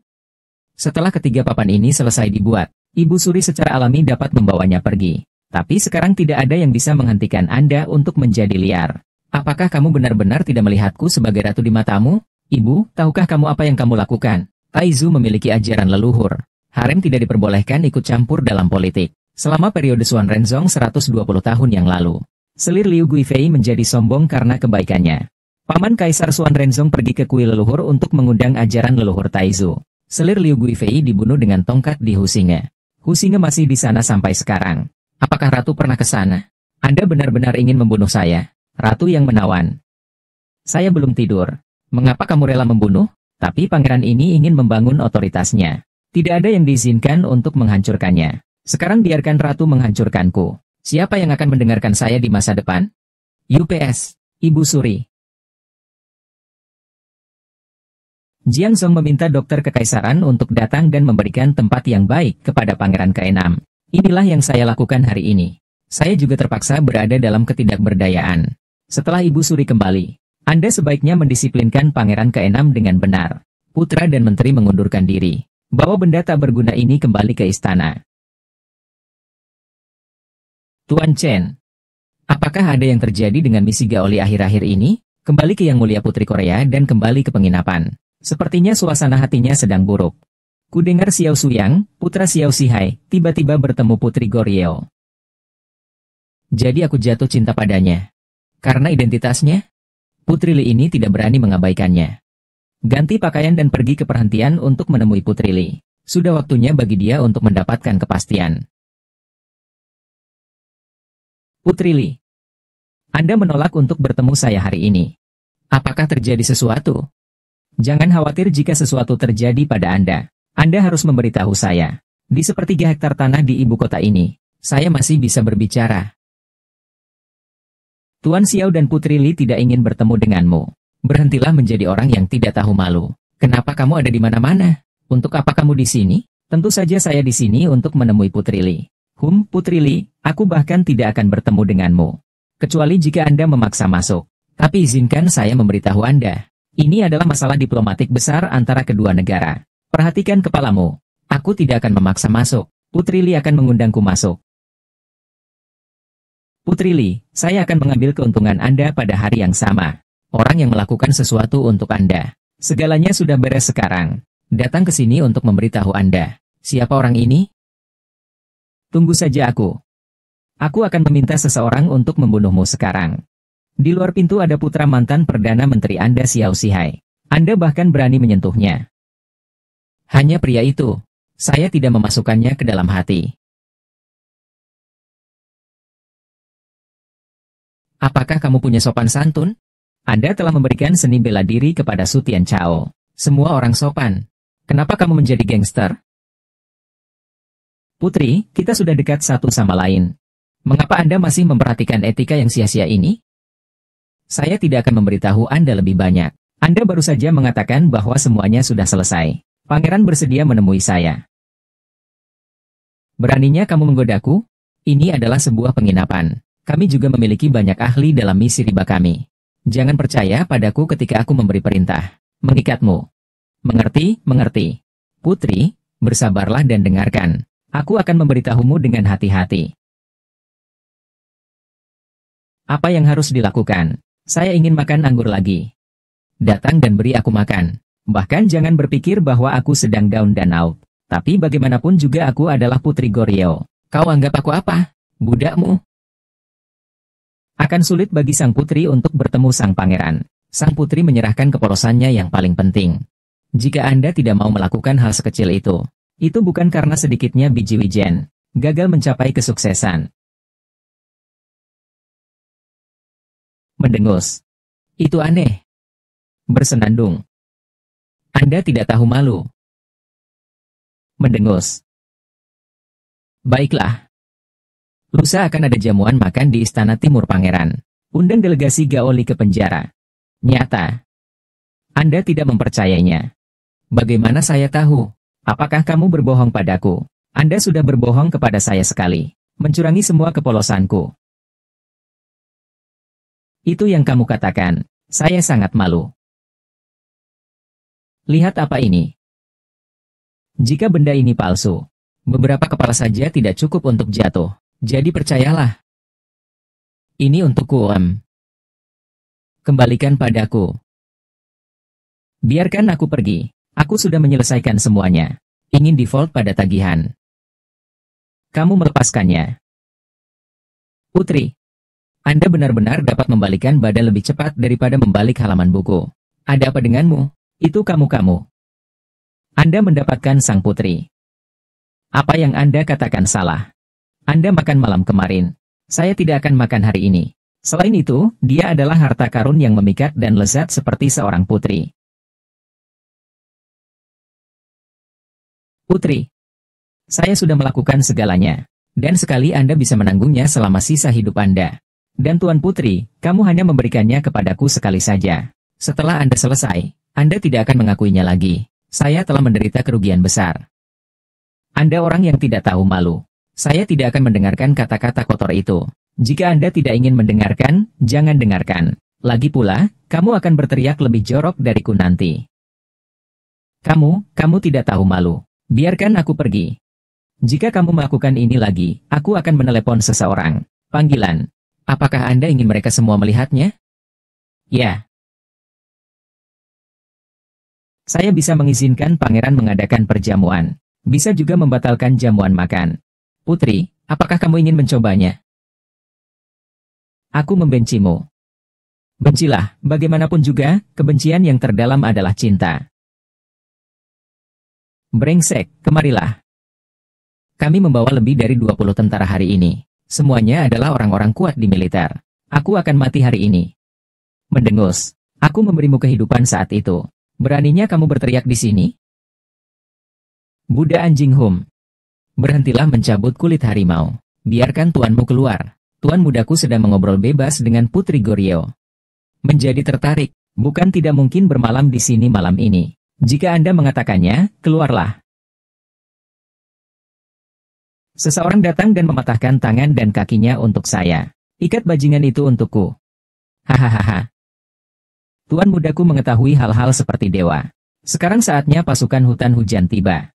Setelah ketiga papan ini selesai dibuat, Ibu Suri secara alami dapat membawanya pergi. Tapi sekarang tidak ada yang bisa menghentikan Anda untuk menjadi liar. Apakah kamu benar-benar tidak melihatku sebagai ratu di matamu? Ibu, tahukah kamu apa yang kamu lakukan? Taizu memiliki ajaran leluhur. Harem tidak diperbolehkan ikut campur dalam politik. Selama periode Xuan Renzong 120 tahun yang lalu, selir Liu Guifei menjadi sombong karena kebaikannya. Paman Kaisar Xuan Renzong pergi ke kuil leluhur untuk mengundang ajaran leluhur Taizu. Selir Liu Guifei dibunuh dengan tongkat di Husinge. Husinge masih di sana sampai sekarang. Apakah Ratu pernah ke sana? Anda benar-benar ingin membunuh saya, Ratu yang menawan. Saya belum tidur. Mengapa kamu rela membunuh? Tapi pangeran ini ingin membangun otoritasnya. Tidak ada yang diizinkan untuk menghancurkannya. Sekarang biarkan Ratu menghancurkanku. Siapa yang akan mendengarkan saya di masa depan? UPS, Ibu Suri. Jiang Song meminta dokter kekaisaran untuk datang dan memberikan tempat yang baik kepada Pangeran ke-6. Inilah yang saya lakukan hari ini. Saya juga terpaksa berada dalam ketidakberdayaan. Setelah Ibu Suri kembali, Anda sebaiknya mendisiplinkan Pangeran ke-6 dengan benar. Putra dan menteri mengundurkan diri. Bawa benda tak berguna ini kembali ke istana. Tuan Chen, apakah ada yang terjadi dengan misi Gaoli akhir-akhir ini? Kembali ke Yang Mulia Putri Korea dan kembali ke penginapan. Sepertinya suasana hatinya sedang buruk. Kudengar Xiao Suyang, putra Xiao Sihai, tiba-tiba bertemu Putri Goryeo. Jadi aku jatuh cinta padanya. Karena identitasnya? Putri Li ini tidak berani mengabaikannya. Ganti pakaian dan pergi ke perhentian untuk menemui Putri Li. Sudah waktunya bagi dia untuk mendapatkan kepastian. Putri Li, Anda menolak untuk bertemu saya hari ini. Apakah terjadi sesuatu? Jangan khawatir jika sesuatu terjadi pada Anda. Anda harus memberitahu saya. Di sepertiga hektar tanah di ibu kota ini, saya masih bisa berbicara. Tuan Xiao dan Putri Li tidak ingin bertemu denganmu. Berhentilah menjadi orang yang tidak tahu malu. Kenapa kamu ada di mana-mana? Untuk apa kamu di sini? Tentu saja saya di sini untuk menemui Putri Li. Putri Li, aku bahkan tidak akan bertemu denganmu. Kecuali jika Anda memaksa masuk. Tapi izinkan saya memberitahu Anda. Ini adalah masalah diplomatik besar antara kedua negara. Perhatikan kepalamu. Aku tidak akan memaksa masuk. Putri Li akan mengundangku masuk. Putri Li, saya akan mengambil keuntungan Anda pada hari yang sama. Orang yang melakukan sesuatu untuk Anda. Segalanya sudah beres sekarang. Datang ke sini untuk memberitahu Anda. Siapa orang ini? Tunggu saja aku. Aku akan meminta seseorang untuk membunuhmu sekarang. Di luar pintu ada putra mantan Perdana Menteri Anda Xiao Sihai. Anda bahkan berani menyentuhnya. Hanya pria itu. Saya tidak memasukkannya ke dalam hati. Apakah kamu punya sopan santun? Anda telah memberikan seni bela diri kepada Su Tianchao. Semua orang sopan. Kenapa kamu menjadi gangster? Putri, kita sudah dekat satu sama lain. Mengapa Anda masih memperhatikan etika yang sia-sia ini? Saya tidak akan memberitahu Anda lebih banyak. Anda baru saja mengatakan bahwa semuanya sudah selesai. Pangeran bersedia menemui saya. Beraninya kamu menggodaku? Ini adalah sebuah penginapan. Kami juga memiliki banyak ahli dalam misi riba kami. Jangan percaya padaku ketika aku memberi perintah. Mengikatmu. Mengerti, mengerti. Putri, bersabarlah dan dengarkan. Aku akan memberitahumu dengan hati-hati. Apa yang harus dilakukan? Saya ingin makan anggur lagi. Datang dan beri aku makan. Bahkan jangan berpikir bahwa aku sedang down dan out. Tapi bagaimanapun juga aku adalah Putri Goryeo. Kau anggap aku apa? Budakmu? Akan sulit bagi sang putri untuk bertemu sang pangeran. Sang putri menyerahkan kepolosannya yang paling penting. Jika Anda tidak mau melakukan hal sekecil itu bukan karena sedikitnya biji wijen. Gagal mencapai kesuksesan. Mendengus. Itu aneh. Bersenandung. Anda tidak tahu malu. Mendengus. Baiklah. Lusa akan ada jamuan makan di Istana Timur Pangeran. Undang delegasi Gaoli ke penjara. Nyata. Anda tidak mempercayainya. Bagaimana saya tahu? Apakah kamu berbohong padaku? Anda sudah berbohong kepada saya sekali. Mencurangi semua kepolosanku. Itu yang kamu katakan. Saya sangat malu. Lihat apa ini. Jika benda ini palsu, beberapa kepala saja tidak cukup untuk jatuh. Jadi percayalah. Ini untukku, Om. Kembalikan padaku. Biarkan aku pergi. Aku sudah menyelesaikan semuanya. Ingin default pada tagihan. Kamu melepaskannya. Putri. Anda benar-benar dapat membalikan badan lebih cepat daripada membalik halaman buku. Ada apa denganmu? Itu kamu-kamu. Anda mendapatkan sang putri. Apa yang Anda katakan salah. Anda makan malam kemarin. Saya tidak akan makan hari ini. Selain itu, dia adalah harta karun yang memikat dan lezat seperti seorang putri. Putri. Saya sudah melakukan segalanya. Dan sekali Anda bisa menanggungnya selama sisa hidup Anda. Dan Tuan Putri, kamu hanya memberikannya kepadaku sekali saja. Setelah Anda selesai, Anda tidak akan mengakuinya lagi. Saya telah menderita kerugian besar. Anda orang yang tidak tahu malu. Saya tidak akan mendengarkan kata-kata kotor itu. Jika Anda tidak ingin mendengarkan, jangan dengarkan. Lagi pula, kamu akan berteriak lebih jorok dariku nanti. Kamu tidak tahu malu. Biarkan aku pergi. Jika kamu melakukan ini lagi, aku akan menelepon seseorang. Panggilan. Apakah Anda ingin mereka semua melihatnya? Ya. Saya bisa mengizinkan pangeran mengadakan perjamuan. Bisa juga membatalkan jamuan makan. Putri, apakah kamu ingin mencobanya? Aku membencimu. Bencilah, bagaimanapun juga, kebencian yang terdalam adalah cinta. Brengsek, kemarilah. Kami membawa lebih dari 20 tentara hari ini. Semuanya adalah orang-orang kuat di militer. Aku akan mati hari ini. Mendengus. Aku memberimu kehidupan saat itu. Beraninya kamu berteriak di sini? Buddha anjing hum. Berhentilah mencabut kulit harimau. Biarkan tuanmu keluar. Tuan mudaku sedang mengobrol bebas dengan Putri Goryeo. Menjadi tertarik. Bukan tidak mungkin bermalam di sini malam ini. Jika Anda mengatakannya, keluarlah. Seseorang datang dan mematahkan tangan dan kakinya untuk saya. Ikat bajingan itu untukku. Hahaha. Tuan mudaku mengetahui hal-hal seperti dewa. Sekarang saatnya pasukan hutan hujan tiba.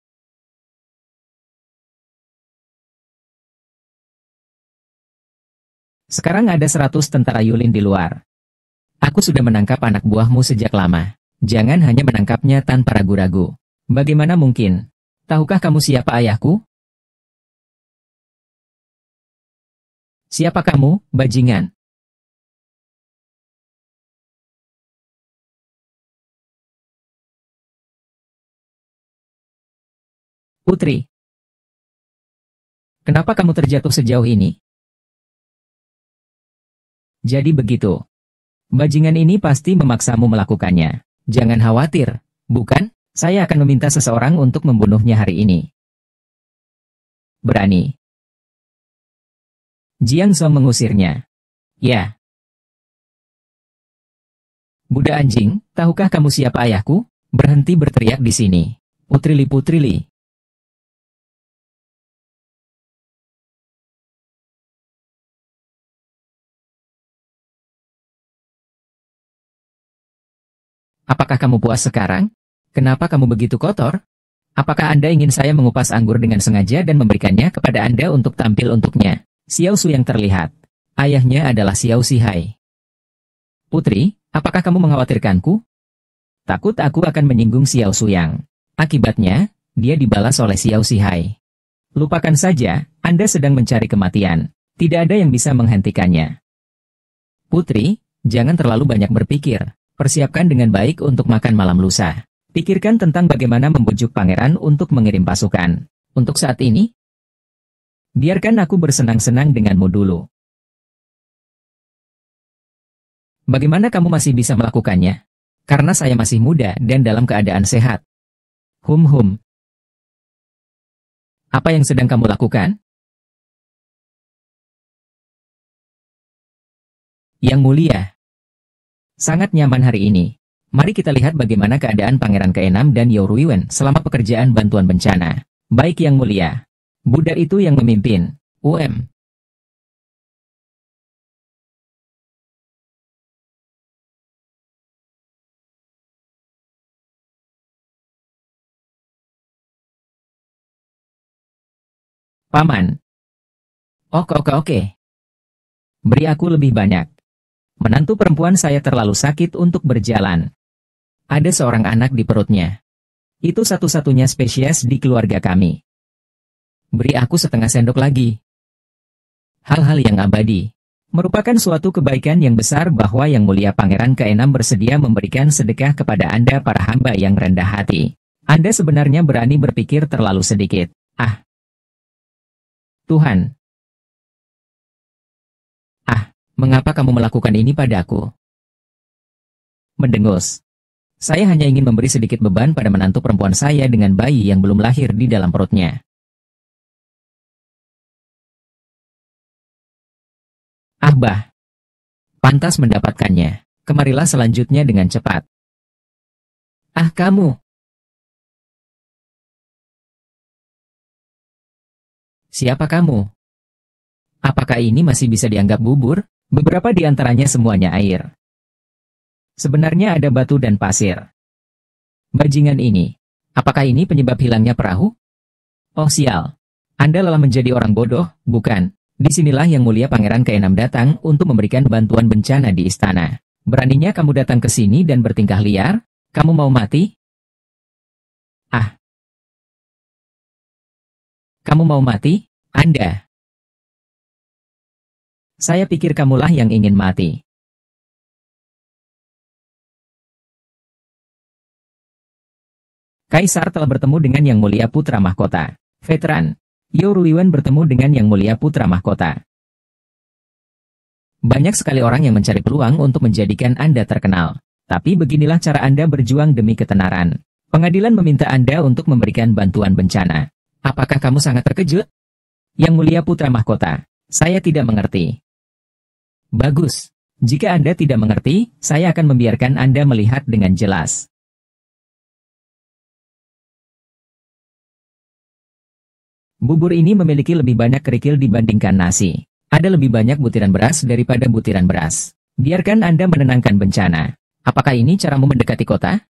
Sekarang ada 100 tentara Yulin di luar. Aku sudah menangkap anak buahmu sejak lama. Jangan hanya menangkapnya tanpa ragu-ragu. Bagaimana mungkin? Tahukah kamu siapa ayahku? Siapa kamu, bajingan? Putri. Kenapa kamu terjatuh sejauh ini? Jadi begitu. Bajingan ini pasti memaksamu melakukannya. Jangan khawatir, bukan? Saya akan meminta seseorang untuk membunuhnya hari ini. Berani. Jiang Song mengusirnya. Ya. Buddha anjing, tahukah kamu siapa ayahku? Berhenti berteriak di sini. Putri Li. Apakah kamu puas sekarang? Kenapa kamu begitu kotor? Apakah Anda ingin saya mengupas anggur dengan sengaja dan memberikannya kepada Anda untuk tampil untuknya? Xiao Su yang terlihat. Ayahnya adalah Xiao Zihai. Putri, apakah kamu mengkhawatirkanku? Takut aku akan menyinggung Xiao Su yang. Akibatnya, dia dibalas oleh Xiao Zihai. Lupakan saja, Anda sedang mencari kematian. Tidak ada yang bisa menghentikannya. Putri, jangan terlalu banyak berpikir. Persiapkan dengan baik untuk makan malam lusa. Pikirkan tentang bagaimana membujuk pangeran untuk mengirim pasukan. Untuk saat ini, biarkan aku bersenang-senang denganmu dulu. Bagaimana kamu masih bisa melakukannya? Karena saya masih muda dan dalam keadaan sehat. Hum. Apa yang sedang kamu lakukan? Yang mulia. Sangat nyaman hari ini. Mari kita lihat bagaimana keadaan Pangeran ke-6 dan Yoruiwen selama pekerjaan bantuan bencana. Baik yang mulia. Buddha itu yang memimpin. Paman. Oke. Beri aku lebih banyak. Menantu perempuan saya terlalu sakit untuk berjalan. Ada seorang anak di perutnya. Itu satu-satunya spesies di keluarga kami. Beri aku setengah sendok lagi. Hal-hal yang abadi. Merupakan suatu kebaikan yang besar bahwa Yang Mulia Pangeran ke-6 bersedia memberikan sedekah kepada Anda para hamba yang rendah hati. Anda sebenarnya berani berpikir terlalu sedikit. Tuhan. Mengapa kamu melakukan ini padaku? Mendengus. Saya hanya ingin memberi sedikit beban pada menantu perempuan saya dengan bayi yang belum lahir di dalam perutnya. Pantas mendapatkannya. Kemarilah selanjutnya dengan cepat. Kamu. Siapa kamu? Apakah ini masih bisa dianggap bubur? Beberapa di antaranya semuanya air. Sebenarnya ada batu dan pasir. Bajingan ini. Apakah ini penyebab hilangnya perahu? Oh sial. Anda lelah menjadi orang bodoh, bukan? Disinilah Yang Mulia Pangeran ke-6 datang untuk memberikan bantuan bencana di istana. Beraninya kamu datang ke sini dan bertingkah liar? Kamu mau mati? Kamu mau mati? Anda. Saya pikir kamulah yang ingin mati. Kaisar telah bertemu dengan Yang Mulia Putra Mahkota. Veteran. Yoruiwen bertemu dengan Yang Mulia Putra Mahkota. Banyak sekali orang yang mencari peluang untuk menjadikan Anda terkenal. Tapi beginilah cara Anda berjuang demi ketenaran. Pengadilan meminta Anda untuk memberikan bantuan bencana. Apakah kamu sangat terkejut? Yang Mulia Putra Mahkota, saya tidak mengerti. Bagus. Jika Anda tidak mengerti, saya akan membiarkan Anda melihat dengan jelas. Bubur ini memiliki lebih banyak kerikil dibandingkan nasi. Ada lebih banyak butiran beras daripada butiran beras. Biarkan Anda menenangkan bencana. Apakah ini caramu mendekati kota?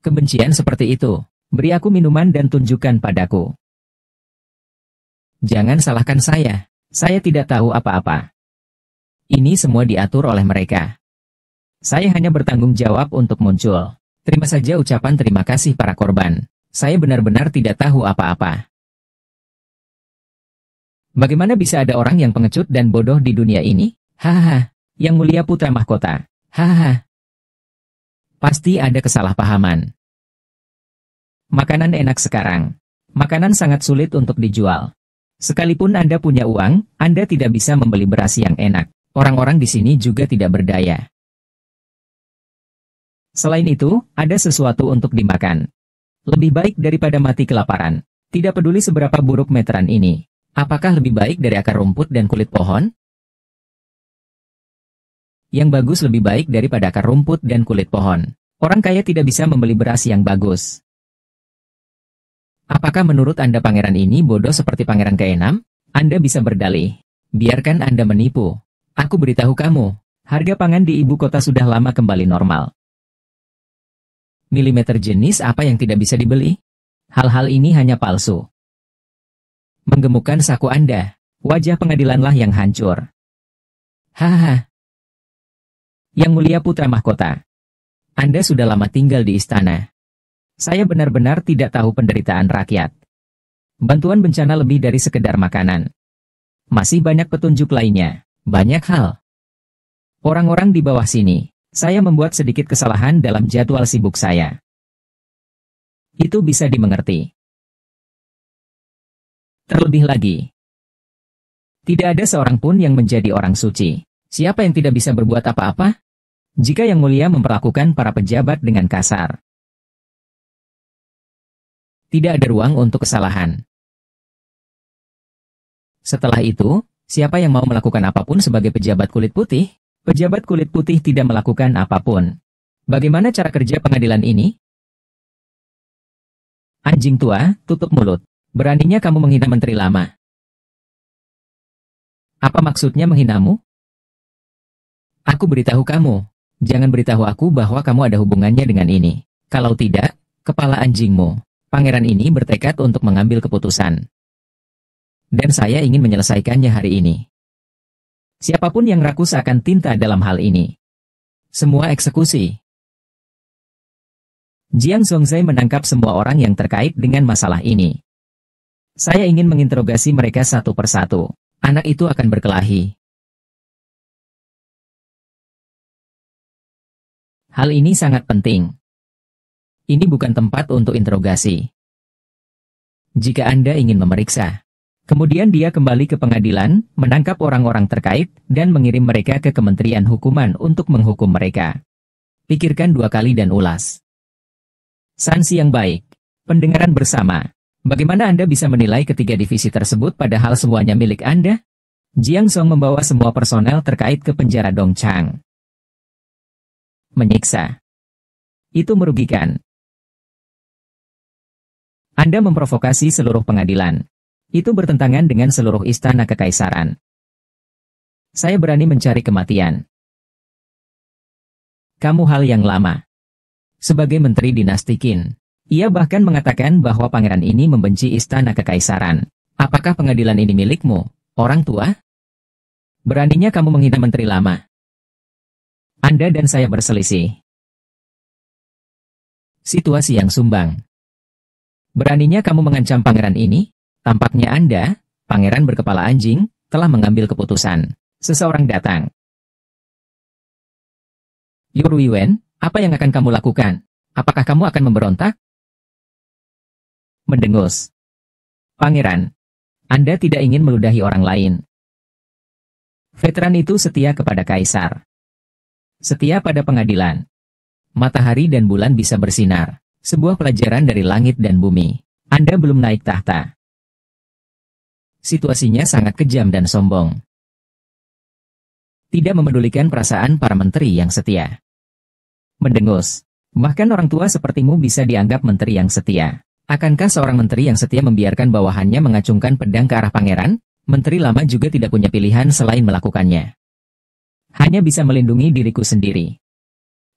Kebencian seperti itu. Beri aku minuman dan tunjukkan padaku. Jangan salahkan saya. Saya tidak tahu apa-apa. Ini semua diatur oleh mereka. Saya hanya bertanggung jawab untuk muncul. Terima saja ucapan terima kasih para korban. Saya benar-benar tidak tahu apa-apa. Bagaimana bisa ada orang yang pengecut dan bodoh di dunia ini? Hahaha, Yang Mulia Putra Mahkota. Hahaha. Pasti ada kesalahpahaman. Makanan enak sekarang. Makanan sangat sulit untuk dijual. Sekalipun Anda punya uang, Anda tidak bisa membeli beras yang enak. Orang-orang di sini juga tidak berdaya. Selain itu, ada sesuatu untuk dimakan. Lebih baik daripada mati kelaparan. Tidak peduli seberapa buruk meteran ini. Apakah lebih baik dari akar rumput dan kulit pohon? Yang bagus lebih baik daripada akar rumput dan kulit pohon. Orang kaya tidak bisa membeli beras yang bagus. Apakah menurut Anda pangeran ini bodoh seperti pangeran ke-6? Anda bisa berdalih. Biarkan Anda menipu. Aku beritahu kamu, harga pangan di ibu kota sudah lama kembali normal. Milimeter jenis apa yang tidak bisa dibeli? Hal-hal ini hanya palsu. Menggemukkan saku Anda, wajah pengadilanlah yang hancur. Hahaha. Yang Mulia Putra Mahkota, Anda sudah lama tinggal di istana. Saya benar-benar tidak tahu penderitaan rakyat. Bantuan bencana lebih dari sekedar makanan. Masih banyak petunjuk lainnya. Banyak hal. Orang-orang di bawah sini, saya membuat sedikit kesalahan dalam jadwal sibuk saya. Itu bisa dimengerti. Terlebih lagi, tidak ada seorang pun yang menjadi orang suci. Siapa yang tidak bisa berbuat apa-apa? Jika Yang Mulia memperlakukan para pejabat dengan kasar, tidak ada ruang untuk kesalahan. Setelah itu, siapa yang mau melakukan apapun sebagai pejabat kulit putih? Pejabat kulit putih tidak melakukan apapun. Bagaimana cara kerja pengadilan ini? Anjing tua, tutup mulut. Beraninya kamu menghina menteri lama. Apa maksudnya menghinamu? Aku beritahu kamu. Jangan beritahu aku bahwa kamu ada hubungannya dengan ini. Kalau tidak, kepala anjingmu. Pangeran ini bertekad untuk mengambil keputusan. Dan saya ingin menyelesaikannya hari ini. Siapapun yang rakus akan tinta dalam hal ini. Semua eksekusi. Jiang Zhongzai menangkap semua orang yang terkait dengan masalah ini. Saya ingin menginterogasi mereka satu persatu. Anak itu akan berkelahi. Hal ini sangat penting. Ini bukan tempat untuk interogasi. Jika Anda ingin memeriksa, kemudian dia kembali ke pengadilan, menangkap orang-orang terkait, dan mengirim mereka ke Kementerian Hukuman untuk menghukum mereka. Pikirkan 2 kali dan ulas. Sanksi yang baik. Pendengaran bersama. Bagaimana Anda bisa menilai ketiga divisi tersebut padahal semuanya milik Anda? Jiang Song membawa semua personel terkait ke penjara Dongchang. Menyiksa. Itu merugikan. Anda memprovokasi seluruh pengadilan. Itu bertentangan dengan seluruh istana kekaisaran. Saya berani mencari kematian. Kamu hal yang lama. Sebagai menteri dinasti Qin, ia bahkan mengatakan bahwa pangeran ini membenci istana kekaisaran. Apakah pengadilan ini milikmu, orang tua? Beraninya kamu menghina menteri lama. Anda dan saya berselisih. Situasi yang sumbang. Beraninya kamu mengancam pangeran ini? Tampaknya Anda, pangeran berkepala anjing, telah mengambil keputusan. Seseorang datang. Yuruiwen, apa yang akan kamu lakukan? Apakah kamu akan memberontak? Mendengus. Pangeran, Anda tidak ingin meludahi orang lain. Veteran itu setia kepada kaisar. Setia pada pengadilan. Matahari dan bulan bisa bersinar. Sebuah pelajaran dari langit dan bumi. Anda belum naik tahta. Situasinya sangat kejam dan sombong. Tidak memedulikan perasaan para menteri yang setia. Mendengus. Bahkan orang tua sepertimu bisa dianggap menteri yang setia. Akankah seorang menteri yang setia membiarkan bawahannya mengacungkan pedang ke arah pangeran? Menteri lama juga tidak punya pilihan selain melakukannya. Hanya bisa melindungi diriku sendiri.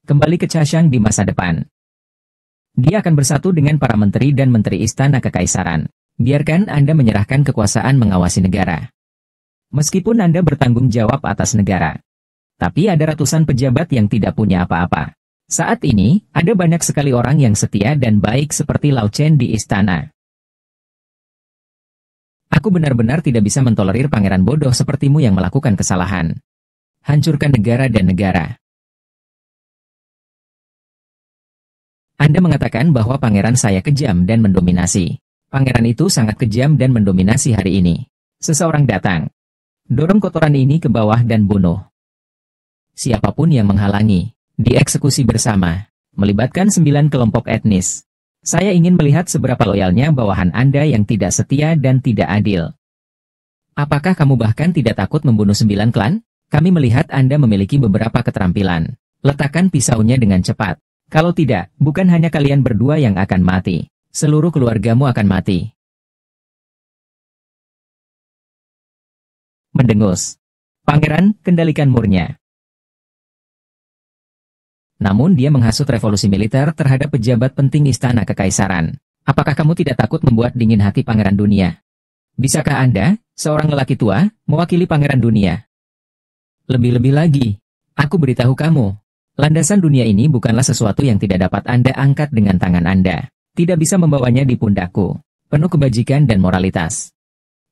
Kembali ke Chashang di masa depan. Dia akan bersatu dengan para menteri dan menteri istana kekaisaran. Biarkan Anda menyerahkan kekuasaan mengawasi negara. Meskipun Anda bertanggung jawab atas negara. Tapi ada ratusan pejabat yang tidak punya apa-apa. Saat ini, ada banyak sekali orang yang setia dan baik seperti Lao Chen di istana. Aku benar-benar tidak bisa mentolerir pangeran bodoh sepertimu yang melakukan kesalahan. Hancurkan negara dan negara. Anda mengatakan bahwa pangeran saya kejam dan mendominasi. Pangeran itu sangat kejam dan mendominasi hari ini. Seseorang datang. Dorong kotoran ini ke bawah dan bunuh. Siapapun yang menghalangi, dieksekusi bersama. Melibatkan 9 kelompok etnis. Saya ingin melihat seberapa loyalnya bawahan Anda yang tidak setia dan tidak adil. Apakah kamu bahkan tidak takut membunuh 9 klan? Kami melihat Anda memiliki beberapa keterampilan. Letakkan pisaunya dengan cepat. Kalau tidak, bukan hanya kalian berdua yang akan mati. Seluruh keluargamu akan mati. Mendengus. Pangeran, kendalikan murnya. Namun dia menghasut revolusi militer terhadap pejabat penting istana kekaisaran. Apakah kamu tidak takut membuat dingin hati pangeran dunia? Bisakah Anda, seorang lelaki tua, mewakili pangeran dunia? Lebih-lebih lagi, aku beritahu kamu, landasan dunia ini bukanlah sesuatu yang tidak dapat Anda angkat dengan tangan Anda. Tidak bisa membawanya di pundakku. Penuh kebajikan dan moralitas.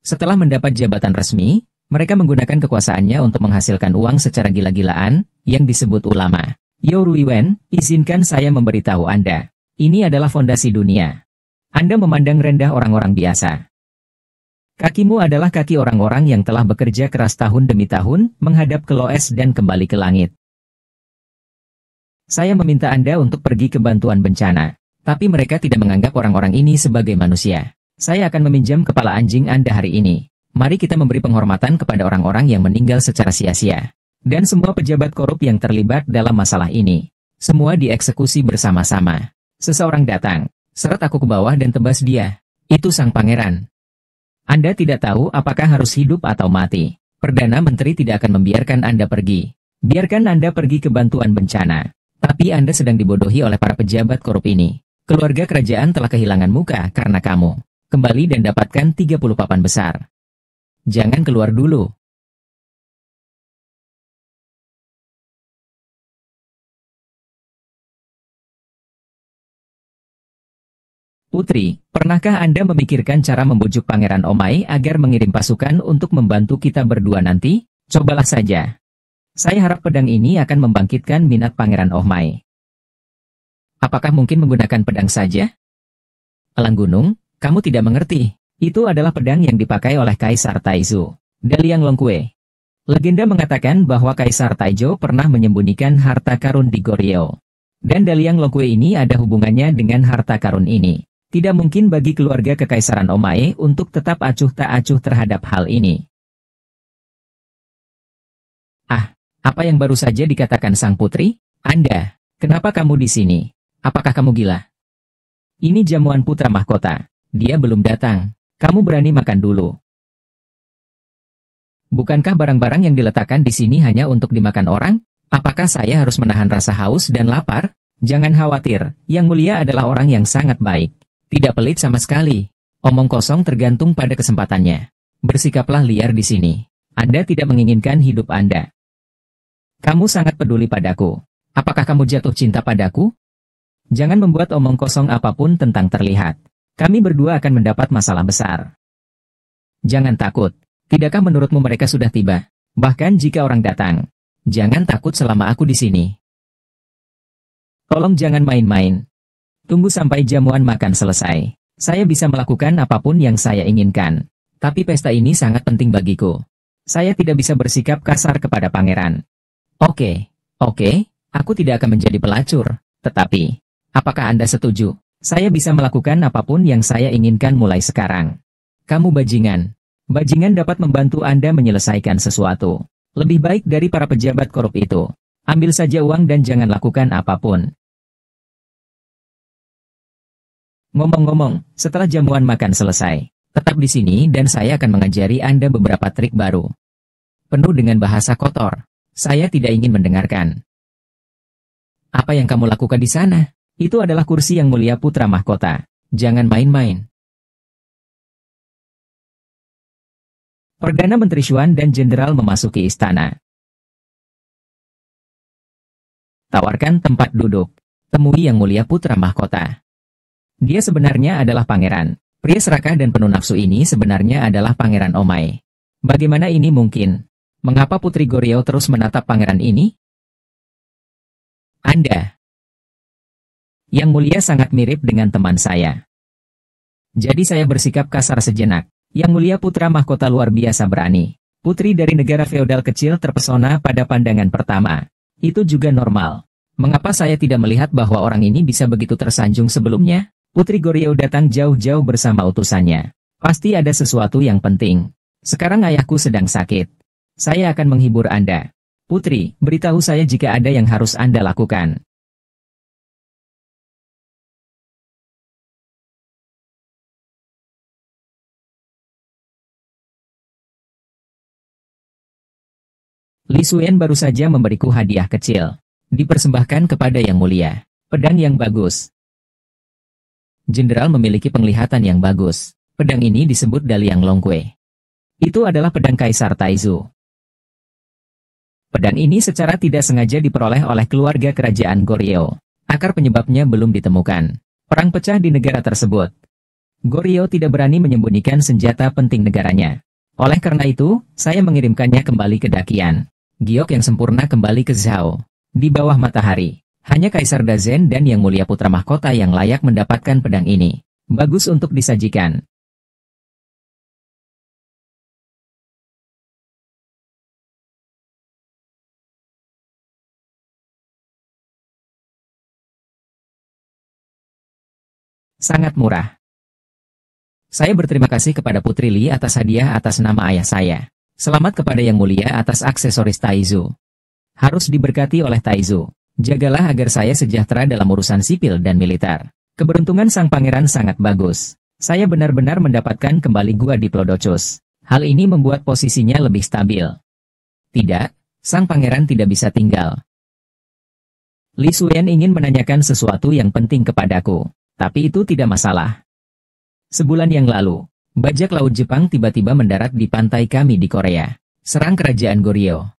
Setelah mendapat jabatan resmi, mereka menggunakan kekuasaannya untuk menghasilkan uang secara gila-gilaan, yang disebut ulama. Yuruiwen, izinkan saya memberitahu Anda. Ini adalah fondasi dunia. Anda memandang rendah orang-orang biasa. Kakimu adalah kaki orang-orang yang telah bekerja keras tahun demi tahun, menghadap ke Loes dan kembali ke langit. Saya meminta Anda untuk pergi ke bantuan bencana. Tapi mereka tidak menganggap orang-orang ini sebagai manusia. Saya akan meminjam kepala anjing Anda hari ini. Mari kita memberi penghormatan kepada orang-orang yang meninggal secara sia-sia. Dan semua pejabat korup yang terlibat dalam masalah ini. Semua dieksekusi bersama-sama. Seseorang datang, seret aku ke bawah dan tebas dia. Itu sang pangeran. Anda tidak tahu apakah harus hidup atau mati. Perdana Menteri tidak akan membiarkan Anda pergi. Biarkan Anda pergi ke bantuan bencana. Tapi Anda sedang dibodohi oleh para pejabat korup ini. Keluarga kerajaan telah kehilangan muka karena kamu. Kembali dan dapatkan 30 papan besar. Jangan keluar dulu. Putri, pernahkah Anda memikirkan cara membujuk Pangeran Omai agar mengirim pasukan untuk membantu kita berdua nanti? Cobalah saja. Saya harap pedang ini akan membangkitkan minat Pangeran Omai. Apakah mungkin menggunakan pedang saja? Elang gunung, kamu tidak mengerti. Itu adalah pedang yang dipakai oleh Kaisar Taizu, Daliang Longkue. Legenda mengatakan bahwa Kaisar Taizhou pernah menyembunyikan harta karun di Goryeo. Dan Daliang Longkue ini ada hubungannya dengan harta karun ini. Tidak mungkin bagi keluarga Kekaisaran Omae untuk tetap acuh tak acuh terhadap hal ini. Ah, apa yang baru saja dikatakan sang putri? Anda, kenapa kamu di sini? Apakah kamu gila? Ini jamuan putra mahkota. Dia belum datang. Kamu berani makan dulu. Bukankah barang-barang yang diletakkan di sini hanya untuk dimakan orang? Apakah saya harus menahan rasa haus dan lapar? Jangan khawatir, Yang Mulia adalah orang yang sangat baik. Tidak pelit sama sekali. Omong kosong tergantung pada kesempatannya. Bersikaplah liar di sini. Anda tidak menginginkan hidup Anda. Kamu sangat peduli padaku. Apakah kamu jatuh cinta padaku? Jangan membuat omong kosong apapun tentang terlihat. Kami berdua akan mendapat masalah besar. Jangan takut. Tidakkah menurutmu mereka sudah tiba? Bahkan jika orang datang. Jangan takut selama aku di sini. Tolong jangan main-main. Tunggu sampai jamuan makan selesai. Saya bisa melakukan apapun yang saya inginkan. Tapi pesta ini sangat penting bagiku. Saya tidak bisa bersikap kasar kepada pangeran. Oke, aku tidak akan menjadi pelacur. Tetapi, apakah Anda setuju? Saya bisa melakukan apapun yang saya inginkan mulai sekarang. Kamu bajingan. Bajingan dapat membantu Anda menyelesaikan sesuatu. Lebih baik dari para pejabat korup itu. Ambil saja uang dan jangan lakukan apapun. Ngomong-ngomong, setelah jamuan makan selesai, tetap di sini dan saya akan mengajari Anda beberapa trik baru. Penuh dengan bahasa kotor. Saya tidak ingin mendengarkan. Apa yang kamu lakukan di sana? Itu adalah kursi Yang Mulia Putra Mahkota. Jangan main-main. Perdana Menteri Xuan dan Jenderal memasuki istana. Tawarkan tempat duduk. Temui Yang Mulia Putra Mahkota. Dia sebenarnya adalah pangeran. Pria serakah dan penuh nafsu ini sebenarnya adalah Pangeran Omai. Bagaimana ini mungkin? Mengapa Putri Goryeo terus menatap pangeran ini? Anda. Yang Mulia sangat mirip dengan teman saya. Jadi saya bersikap kasar sejenak. Yang Mulia Putra Mahkota luar biasa berani. Putri dari negara feodal kecil terpesona pada pandangan pertama. Itu juga normal. Mengapa saya tidak melihat bahwa orang ini bisa begitu tersanjung sebelumnya? Putri Goryeo datang jauh-jauh bersama utusannya. Pasti ada sesuatu yang penting. Sekarang ayahku sedang sakit. Saya akan menghibur Anda. Putri, beritahu saya jika ada yang harus Anda lakukan. Li Xuan baru saja memberiku hadiah kecil. Dipersembahkan kepada Yang Mulia. Pedang yang bagus. Jenderal memiliki penglihatan yang bagus. Pedang ini disebut Daliang Longkue. Itu adalah pedang Kaisar Taizu. Pedang ini secara tidak sengaja diperoleh oleh keluarga kerajaan Goryeo. Akar penyebabnya belum ditemukan. Perang pecah di negara tersebut. Goryeo tidak berani menyembunyikan senjata penting negaranya. Oleh karena itu, saya mengirimkannya kembali ke Dakian. Giok yang sempurna kembali ke Zhao. Di bawah matahari. Hanya Kaisar Dazen dan Yang Mulia Putra Mahkota yang layak mendapatkan pedang ini. Bagus untuk disajikan. Sangat murah. Saya berterima kasih kepada Putri Li atas hadiah atas nama ayah saya. Selamat kepada Yang Mulia atas aksesoris Taizu. Harus diberkati oleh Taizu. Jagalah agar saya sejahtera dalam urusan sipil dan militer. Keberuntungan sang pangeran sangat bagus. Saya benar-benar mendapatkan kembali gua Diplodocus. Hal ini membuat posisinya lebih stabil. Tidak, sang pangeran tidak bisa tinggal. Li Xuan ingin menanyakan sesuatu yang penting kepadaku, tapi itu tidak masalah. Sebulan yang lalu, bajak laut Jepang tiba-tiba mendarat di pantai kami di Korea. Serang kerajaan Goryeo.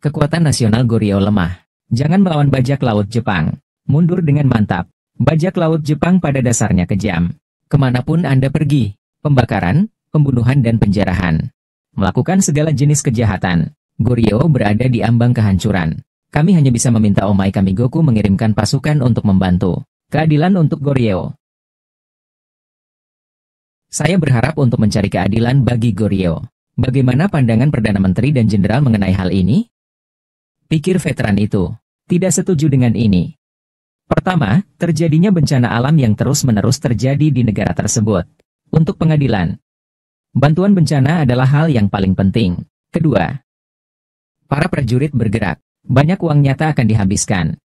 Kekuatan nasional Goryeo lemah. Jangan melawan bajak laut Jepang. Mundur dengan mantap. Bajak laut Jepang pada dasarnya kejam. Kemanapun Anda pergi, pembakaran, pembunuhan dan penjarahan. Melakukan segala jenis kejahatan. Goryeo berada di ambang kehancuran. Kami hanya bisa meminta Omai Kamigoku mengirimkan pasukan untuk membantu. Keadilan untuk Goryeo. Saya berharap untuk mencari keadilan bagi Goryeo. Bagaimana pandangan Perdana Menteri dan Jenderal mengenai hal ini? Pikir veteran itu. Tidak setuju dengan ini. Pertama, terjadinya bencana alam yang terus-menerus terjadi di negara tersebut. Untuk pengadilan, bantuan bencana adalah hal yang paling penting. Kedua, para prajurit bergerak. Banyak uang nyata akan dihabiskan.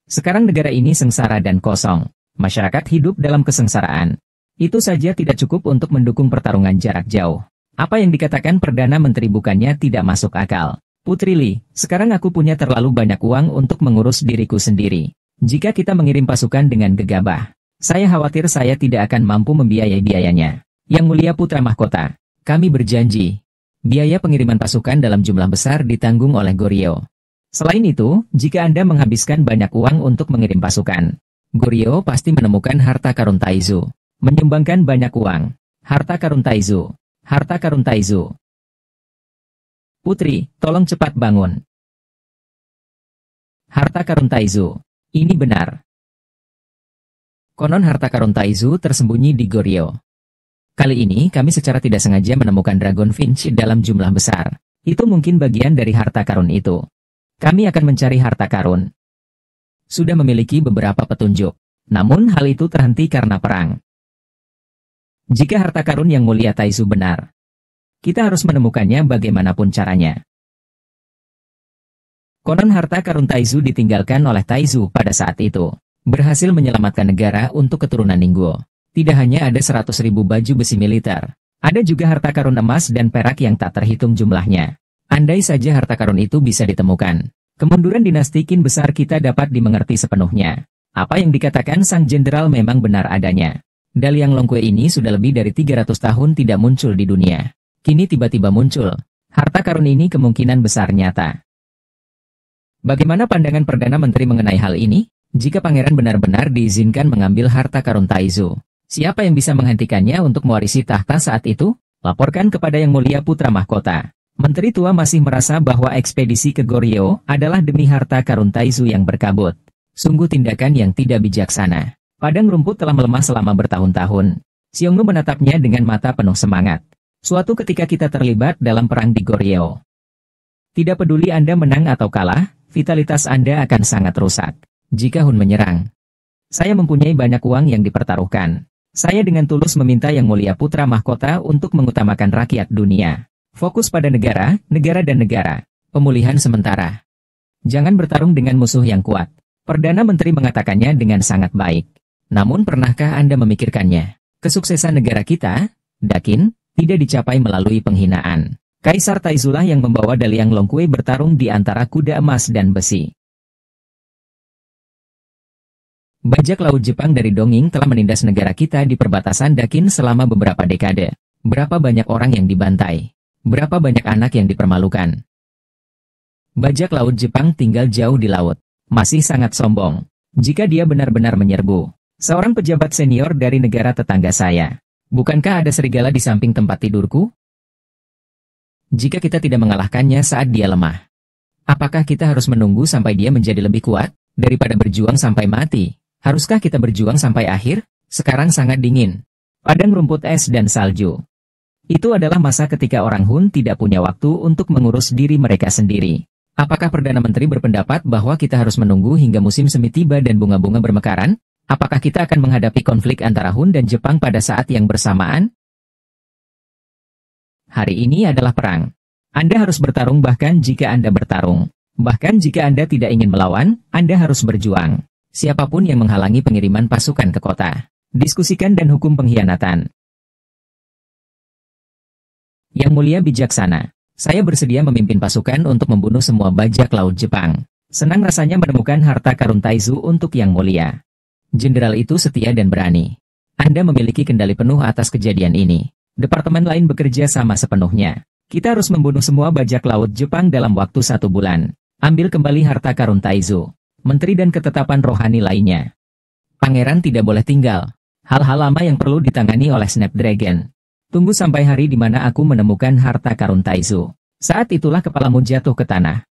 Sekarang negara ini sengsara dan kosong. Masyarakat hidup dalam kesengsaraan. Itu saja tidak cukup untuk mendukung pertarungan jarak jauh. Apa yang dikatakan Perdana Menteri bukannya tidak masuk akal. Putri Li, sekarang aku punya terlalu banyak uang untuk mengurus diriku sendiri. Jika kita mengirim pasukan dengan gegabah, saya khawatir saya tidak akan mampu membiayai biayanya. Yang Mulia Putra Mahkota, kami berjanji. Biaya pengiriman pasukan dalam jumlah besar ditanggung oleh Goryeo. Selain itu, jika Anda menghabiskan banyak uang untuk mengirim pasukan, Goryeo pasti menemukan harta karun Taizu. Menyumbangkan banyak uang. Harta karun Taizu. Harta karun Taizu. Putri, tolong cepat bangun. Harta karun Taizu. Ini benar. Konon harta karun Taizu tersembunyi di Goryeo. Kali ini kami secara tidak sengaja menemukan Dragon Finch dalam jumlah besar. Itu mungkin bagian dari harta karun itu. Kami akan mencari harta karun. Sudah memiliki beberapa petunjuk. Namun hal itu terhenti karena perang. Jika harta karun Yang Mulia Taizu benar, kita harus menemukannya bagaimanapun caranya. Konon harta karun Taizu ditinggalkan oleh Taizu pada saat itu. Berhasil menyelamatkan negara untuk keturunan Ningguo. Tidak hanya ada 100.000 baju besi militer. Ada juga harta karun emas dan perak yang tak terhitung jumlahnya. Andai saja harta karun itu bisa ditemukan, kemunduran dinasti Qin besar kita dapat dimengerti sepenuhnya. Apa yang dikatakan sang jenderal memang benar adanya. Daliang Longkue ini sudah lebih dari 300 tahun tidak muncul di dunia. Kini tiba-tiba muncul. Harta karun ini kemungkinan besar nyata. Bagaimana pandangan Perdana Menteri mengenai hal ini? Jika pangeran benar-benar diizinkan mengambil harta karun Taizu, siapa yang bisa menghentikannya untuk mewarisi tahta saat itu? Laporkan kepada Yang Mulia Putra Mahkota. Menteri tua masih merasa bahwa ekspedisi ke Goryeo adalah demi harta karun Taizu yang berkabut. Sungguh tindakan yang tidak bijaksana. Padang rumput telah melemah selama bertahun-tahun. Xiongnu menatapnya dengan mata penuh semangat. Suatu ketika kita terlibat dalam perang di Goryeo. Tidak peduli Anda menang atau kalah, vitalitas Anda akan sangat rusak. Jika Hun menyerang, saya mempunyai banyak uang yang dipertaruhkan. Saya dengan tulus meminta Yang Mulia Putra Mahkota untuk mengutamakan rakyat dunia. Fokus pada negara, negara dan negara. Pemulihan sementara. Jangan bertarung dengan musuh yang kuat. Perdana Menteri mengatakannya dengan sangat baik. Namun pernahkah Anda memikirkannya? Kesuksesan negara kita, Dakin, tidak dicapai melalui penghinaan. Kaisar Taizulah yang membawa Daliang Longkue bertarung di antara kuda emas dan besi. Bajak laut Jepang dari Donging telah menindas negara kita di perbatasan Dakin selama beberapa dekade. Berapa banyak orang yang dibantai? Berapa banyak anak yang dipermalukan? Bajak laut Jepang tinggal jauh di laut. Masih sangat sombong. Jika dia benar-benar menyerbu. Seorang pejabat senior dari negara tetangga saya. Bukankah ada serigala di samping tempat tidurku? Jika kita tidak mengalahkannya saat dia lemah, apakah kita harus menunggu sampai dia menjadi lebih kuat, daripada berjuang sampai mati? Haruskah kita berjuang sampai akhir? Sekarang sangat dingin. Padang rumput es dan salju. Itu adalah masa ketika orang Hun tidak punya waktu untuk mengurus diri mereka sendiri. Apakah Perdana Menteri berpendapat bahwa kita harus menunggu hingga musim semi tiba dan bunga-bunga bermekaran? Apakah kita akan menghadapi konflik antara Hun dan Jepang pada saat yang bersamaan? Hari ini adalah perang. Anda harus bertarung bahkan jika Anda bertarung. Bahkan jika Anda tidak ingin melawan, Anda harus berjuang. Siapapun yang menghalangi pengiriman pasukan ke kota. Diskusikan dan hukum pengkhianatan. Yang Mulia Bijaksana, saya bersedia memimpin pasukan untuk membunuh semua bajak laut Jepang. Senang rasanya menemukan harta karun Taizu untuk Yang Mulia. Jenderal itu setia dan berani. Anda memiliki kendali penuh atas kejadian ini. Departemen lain bekerja sama sepenuhnya. Kita harus membunuh semua bajak laut Jepang dalam waktu 1 bulan. Ambil kembali harta karun Taizu. Menteri dan ketetapan rohani lainnya. Pangeran tidak boleh tinggal. Hal-hal lama yang perlu ditangani oleh Snapdragon. Tunggu sampai hari di mana aku menemukan harta karun Taizu. Saat itulah kepalamu jatuh ke tanah.